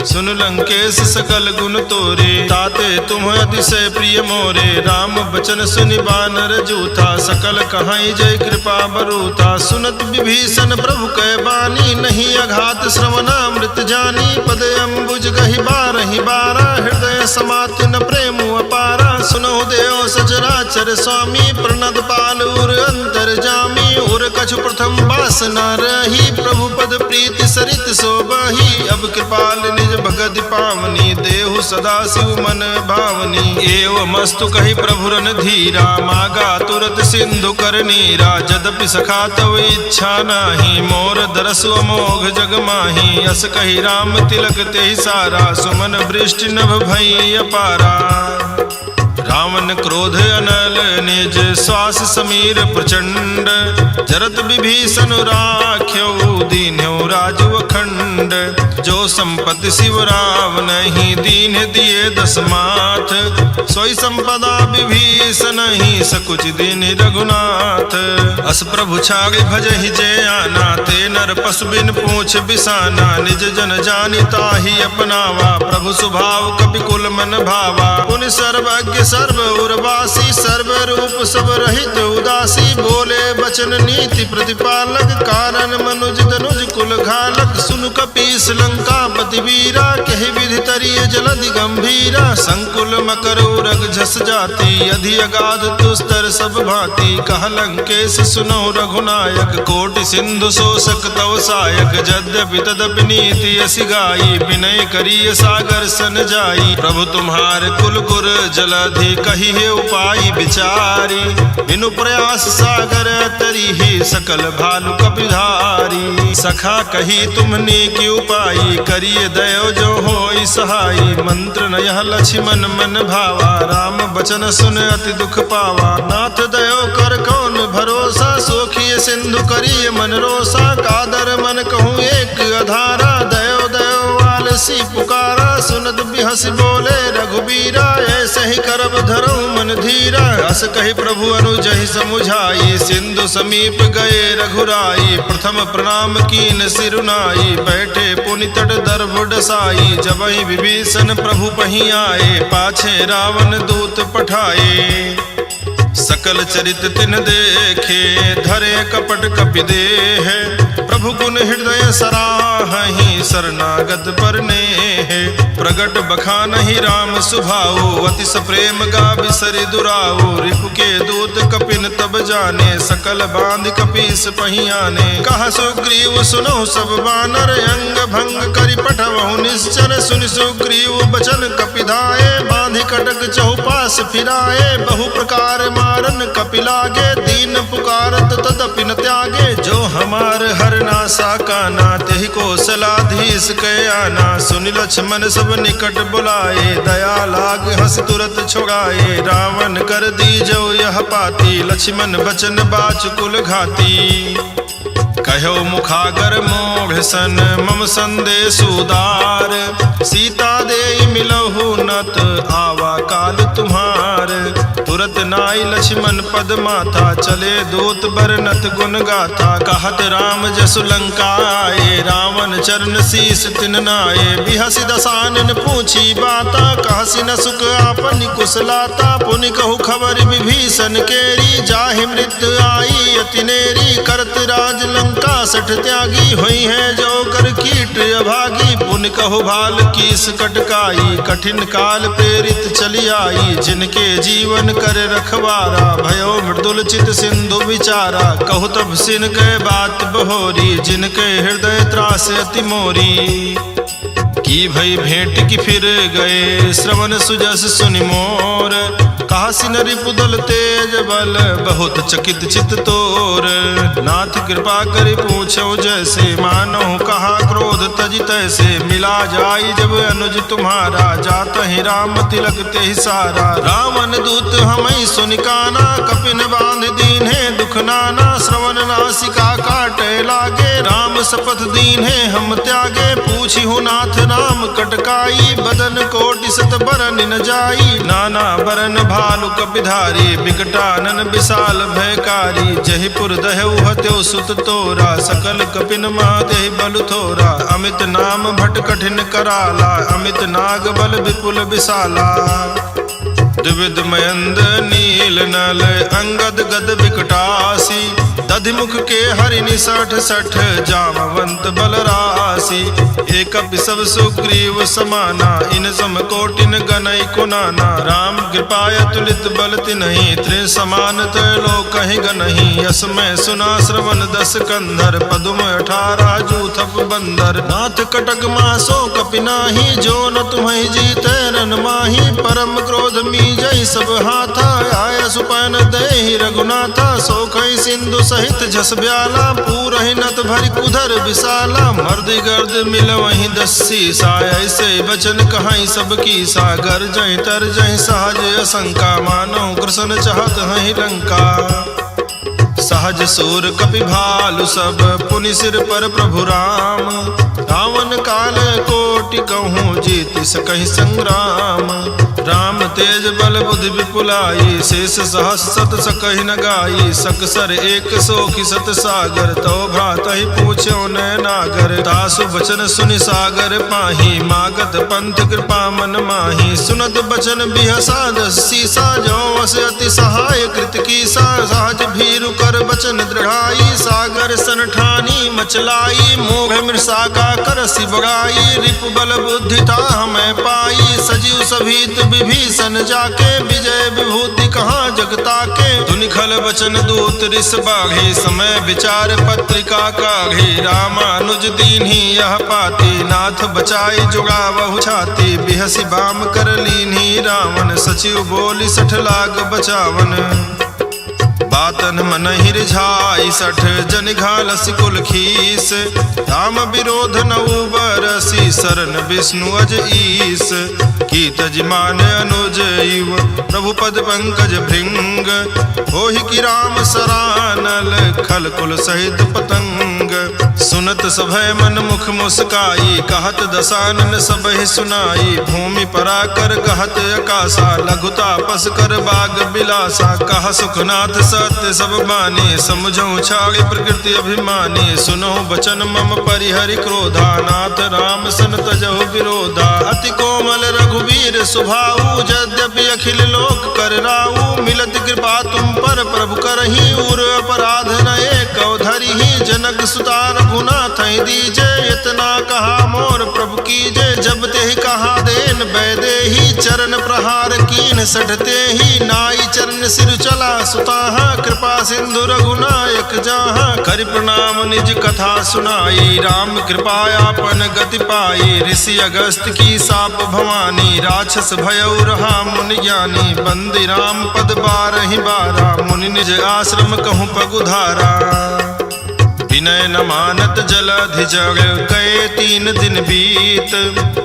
सुन लंकेश सकल गुण तोरे, ताते तुम अतिशय प्रिय मोरे। राम बचन सुनि बानर जूथा, सकल कहाई जय कृपा बरूथा। सुनत विभीषण प्रभु कै बानी, नहीं अघात श्रवणामृत जानी। पद अम्बुज गहि बारहि बारा, हृदय समाति न प्रेम अपारा। सुनहु देव सचराचर स्वामी, प्रणद पाल उर अंतर जामी। उर कछु प्रथम वासना रही, प्रभु पद प्रीति सरित सोबही। अब कृपाल निज भगति पावनी, देहु सदा शिव मन भावनी। एव मस्तु कही प्रभु रन धीरा, मागा तुरत सिंधु कर नीरा। जदपि सखा तव इच्छा नाही, मोर दरसु अमोघ जग माही। अस कही राम तिलक तेहि सारा, सुमन वृष्टि नभ भई अपारा। रावण क्रोध अनल निज, श्वास समीर प्रचंड। जरत विभीषण राख्यो, दीन्यो राजु अखंड। जो संपत्ति शिव रावण ही, दीन दिए दस माथ। सोई संपदा विभीषण ही, सकुच दीन रघुनाथ। अस प्रभु छाग भजहि जय आना, ते नर पशु बिन पूछ बिसाना। निज जन जानि ताहि अपनावा, प्रभु स्वभाव कपि कुल मन भावा। पुनि सर्वज्ञ सर्व उर्वासी, सर्व रूप सब रहित उदासी। बोले बचन नीति प्रतिपालक, कारण मनुज धनुज कुल घालक। सुनु कपीस लंकापति वीरा, कहि विधि तरिय जलधि गंभीरा। संकुल मकर उरग झस जाति, अधि अगाध दुस्तर सब भांति। कह लंकेश सुनो रघुनायक, कोटि सिंधु शोषक तव सायक। यद्यपि तदपि नीति असि गाई, विनय करिय सागर सन जाई। प्रभु तुम्हार कुल गुर जलधि, कही है उपाय विचारी। बिनु प्रयास सागर तरी, सकल भालु कपिधारी। सखा कही तुमने की उपाई, करिए दयो जो होई सहाई। मंत्र न यह लक्ष्मण मन भावा, राम बचन सुन अति दुख पावा। नाथ दयो कर कौन भरोसा, सोखिए सिंधु करिए मन रोसा। कादर मन कहूँ एक अधारा, दयो दयो आलसी पुकारा। सुनत बिहस बोले रघुबीरा, ऐसे ही करब धरऊ मन धीरा। अस कही प्रभु अनुजहि समुझाई, सिंधु समीप गए रघुराई। प्रथम प्रणाम कीन सिरुनाई, बैठे पुनि तट दर्भ डसाई। जबहि विभीषण प्रभु पहीं आए, पाछे रावण दूत पठाए। सकल चरित तिन देखे, धरे कपट कपि देह। प्रभु गुण हृदय सराहहि, शरणागत पर नेह। प्रगट बखानहि राम सुभाऊ, अतिस प्रेम गा बिसरि दुराऊ। रिपु के दूत कपिन तब जाने, सकल बांध कपीस पहीं आने। कहा सुग्रीव सुनो सब बानर, अंग भंग करि पठवहु निश्चर। सुनि सुग्रीव बचन कपिधाए, बांधि कटक चहुपास फिराए। बहु प्रकार मारन कपिलागे, दीन पुकारत तदपि न त्यागे। जो हमार हरनासा काना, तेहि कौशलाधीश कै आना। सुनि लक्ष्मण सब निकट बुलाए, दया लाग हंस तुरत छुड़ाए। रावण कर दीजो यह पाती, लक्ष्मण बचन बाचकुल घाती। कहो मुखागर मोढ़ सन, मम संदेश उदार। सीता दे मिलहु नत, आवा काल तुम्हार। तुरत नाई लक्ष्मण पद माथा, चले दूत बरनत गुण गाथा। कहत राम जसु लंका आए, रावण चरण शीस तिन नाये। बिहसि दसानन पूछी बाता, कहसि न सुख आपनि कुशलाता। पुनि कहु खबर विभीषण केरी, जाहि मृत्यु आई अति नेरी। करत राज लंका सठ त्यागी, हुई है जो कर कीट अभागी। पुनि कहु भाल कीस कटकाई, कठिन काल प्रेरित चली आई। जिनके जीवन कर रखवारा, भयो मृदुल चित सिंधु विचारा। कहु तब सिन के बात बहोरी, जिनके हृदय त्रास अति मोरी। की भई भेंट की फिर गए, श्रवण सुजस सुनि मोर। कासी न रिपुदल तेज बल, बहुत चकित चित तोर। नाथ कृपा करि पूछो जैसे, मानो कहा क्रोध तज तैसे। मिला जाई जब अनुज तुम्हारा, जात ही राम तिलक ते सारा। रावण दूत हमई सुनिकाना, कपिन बांध दीन्हे दुख नाना। श्रवण नासिका काटे लागे, राम शपथ दीन्हे हम त्यागे। पूछी हूँ नाथ राम कटकाई, बदन कोटि सत बरन न जाई। नाना बरन भालु कपिधारी, बिकटानन विशाल भयकारी। जहिपुर दहु हत्यो सुत तोरा, सकल कपिन मादेहि बल थोरा। अमित नाम भट कठिन कराला, अमित नाग बल विपुल विशाला। द्विविध मयंद नील नल, अंगद गद विकटासी। दधिमुख के हरिनि सठ सठ, जामवंत बल राशि। एक सब सुग्रीव समाना, इन सम कोटिन गनई कुनाना। राम कृपाय तुलित बल तिन्हि, त्रि समान त्रैलोक कहीं गनहि। यस मैं सुना श्रवण दस कंधर, पदुम 18 जूथप बंदर। नाथ कटक मासो कपिनाही, जो न तुम्हें जीते रन माही। परम क्रोध मीजई सब हाथा, आय सुपैन देहि रघुनाथा। सोखई सिंधु सहित जस ब्याला, पूरहि नत भरि कुधर विशाला। मर्द गर्द मिल वहीं दस्सी सा, ऐसे बचन कहाई सब की सागर। जय तर जय सहज असंका, मानो कृष्ण चाहत हहि लंका। सहज सूर कपि भालु सब, पुनि सिर पर प्रभु राम। रावण काल कोटि कहूँ, जीति सकहि संग्राम। राम तेज बल बुद्धि विपुलाई, शेष सहस सत सकहि न गाई। सकसर एक सोखि सत सागर, तो भ्रातहि पूछ्यो न नागर। तासु बचन सुनि सागर पाही, मागत पंथ कृपा मन माही। सुनत बचन बिहसा दसीसा, जो वस अति सहाय कृत कीसा। सहज भीरु कर बचन दृढ़ाई, सागर सन ठानी मचलाई। मोघ मृषा का करसि बड़ाई, रिपु बल बुद्धि था हमें पाई। सजीव सभीत विभीषण जाके, विजय विभूति कहाँ जगता के। धुनि खल बचन दूत रिस बाढ़ी, समय विचार पत्रिका काढ़ी। रामानुज दीन्ही यह पाती, नाथ बचाई जुड़ावहु छाती। बिहसि बाम कर लीन्ही रावण, सचिव बोली सठ लाग बचावन। बातन मन ही रिझाई 60 जन घालस कुल खीस राम विरोध नऊ बरसी शरण विष्णु अज ईस कीत जिमान अनुज इव प्रभु पद पंकज भृंग होहि की राम सरानल खल कुल सहित पतंग सुनत सभय मन मुख मुस्काई कहत दसानन सबहि सुनाई भूमि पराकर कहत आकाशा लघुता पस कर बाग बिलासा कह सुखनाथ सत्य सब बानी समझऊ छाड़ी प्रकृति अभिमानी सुनो बचन मम परिहरि क्रोधा नाथ राम सन तजहु विरोधा अति कोमल रघुवीर सुभाऊ यद्यपि अखिल लोक कर राऊ मिलत कृपा तुम पर प्रभु करही उर अपराध न एक धरिहि जनक सुता रघुनाथ दीजे इतना कहा मोर प्रभु कीजे जब ते कहा देन बैदेही चरण प्रहार कीन सढ़ते ही नाई चरण सिर चला सुताहा कृपा सिंधु रघुनायक जहाँ कर प्रणाम निज कथा सुनाई राम कृपायापन गति पाई ऋषि अगस्त की साप भवानी राक्षस भयउ रहा मुनि ज्ञानी बंदी राम पद बारहि बारा मुनि निज आश्रम कहूँ पगुधारा विनय न मानत जलधि जग गए 3 दिन बीत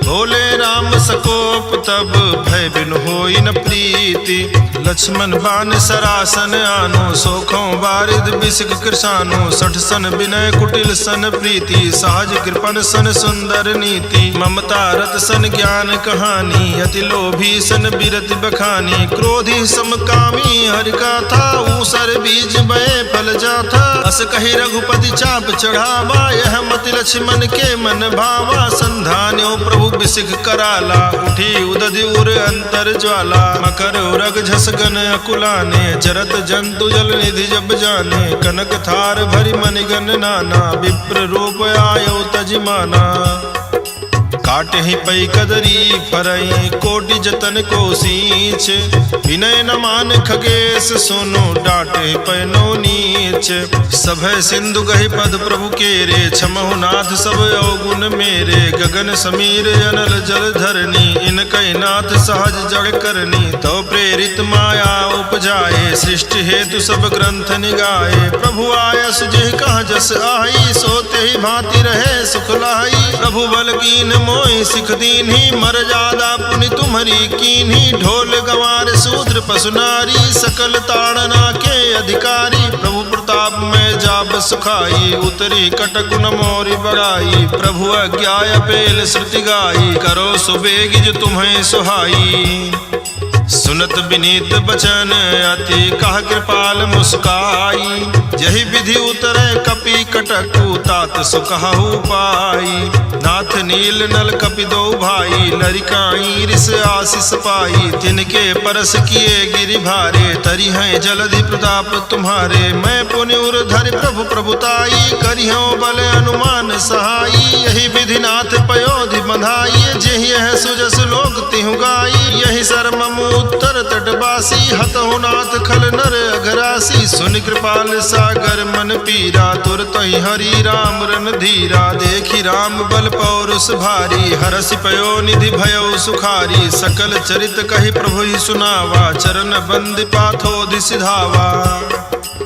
भोले राम सकोप तब भय बिन होई न प्रीति लक्ष्मण बान सरासन आनो सोखों बारिद बिसिक कृषानो 60 सन विनय कुटिल सन प्रीति सहज कृपन सन सुंदर नीति ममता रत सन ज्ञान कहानी अति लोभी सन बिरति बखानी क्रोधी समकामी हरि कथा ऊसर बीज बये फल जाथा अस कही रघुपति चाप चढ़ावा यह मति लक्ष्मण के मन भावा संधान्यो प्रभु बिसिख कराला उठी उदधि उर अंतर ज्वाला मकर उरग झसगन अकुलाने जरत जंतु जल निधि जब जाने कनक थार भरी मणिगन नाना विप्र रूप आयो तजिमाना काटे ही पई कदरी फरई कोटि जतन को सींच विनय न मान खगेश सुनो डांटे पैनो नीच सभय सिंधु गहि पद प्रभु केरे छमहु नाथ सब अवगुण मेरे गगन समीर अनल जल धरनी इन कई नाथ सहज जग करनी तो प्रेरित माया उपजाए सृष्टि हेतु सब ग्रंथ निगाए प्रभु आय सुजिह कहाँ जस आई सोते ही भांति रहे सुख लाई प्रभु बल कीन मोहि सिख दीन्ही मर्यादा पुनि तुम्हारी कीन्ही ढोल गंवार शूद्र पशु नारी सकल ताड़ना के अधिकारी प्रभु प्रताप में जाब सुखाई उतरी कटक न मोरी बड़ाई प्रभु अज्ञाय पेल श्रुति गाई करो सुबेगी जो तुम्हें सुहाई सुनत विनीत बचन अति कह कृपाल मुस्काई यही विधि उतरे कपि कटकु तात सुकहु पाई नाथ नील नल कपि दो भाई लरिकाई ऋष आशीष पाई तिनके परस किए गिरि भारे तरी हैं जलधि प्रताप तुम्हारे मैं पुण्य उर धरि प्रभु प्रभुताई करियो बल अनुमान सहाई यही विधि नाथ पयोधि बंधाई जेहि है सुजस लोक तिहु गाई यही शर्म उत्तर तटवासी हतहु नाथ खल नर अघरासी सुन कृपाल सागर मन पीरा तुरत ही हरि राम रन धीरा देखी राम बल पौरुष भारी हरसि पयो निधि भयो सुखारी सकल चरित कहि प्रभु ही सुनावा चरण बंद पाथोधि सिधावा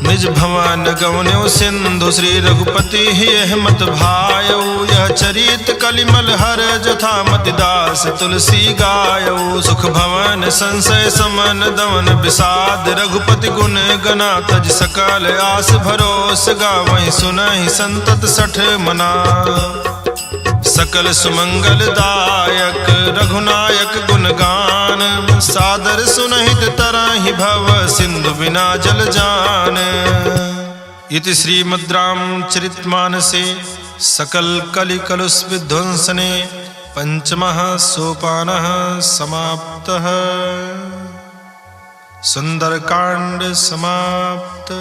निज भवन गवन्यो सिंधु श्री रघुपति ही अहमत भायो यह चरित कलिमल हर जथा मति दास तुलसी गायो सुख भवन संशय समन दवन विषाद रघुपति गुण गना तज सकल आस भरोस गावहि सुनहि संतत 60 मना सकल सुमंगल दायक रघुनायक गुणगान सादर सुनहित तरहि भव सिंधु बिना जल जान इति श्रीमद् रामचरितमानसे सकल कलि कलुष विध्वंसने पंचमः सोपानः समाप्तः सुंदरकांड समाप्त।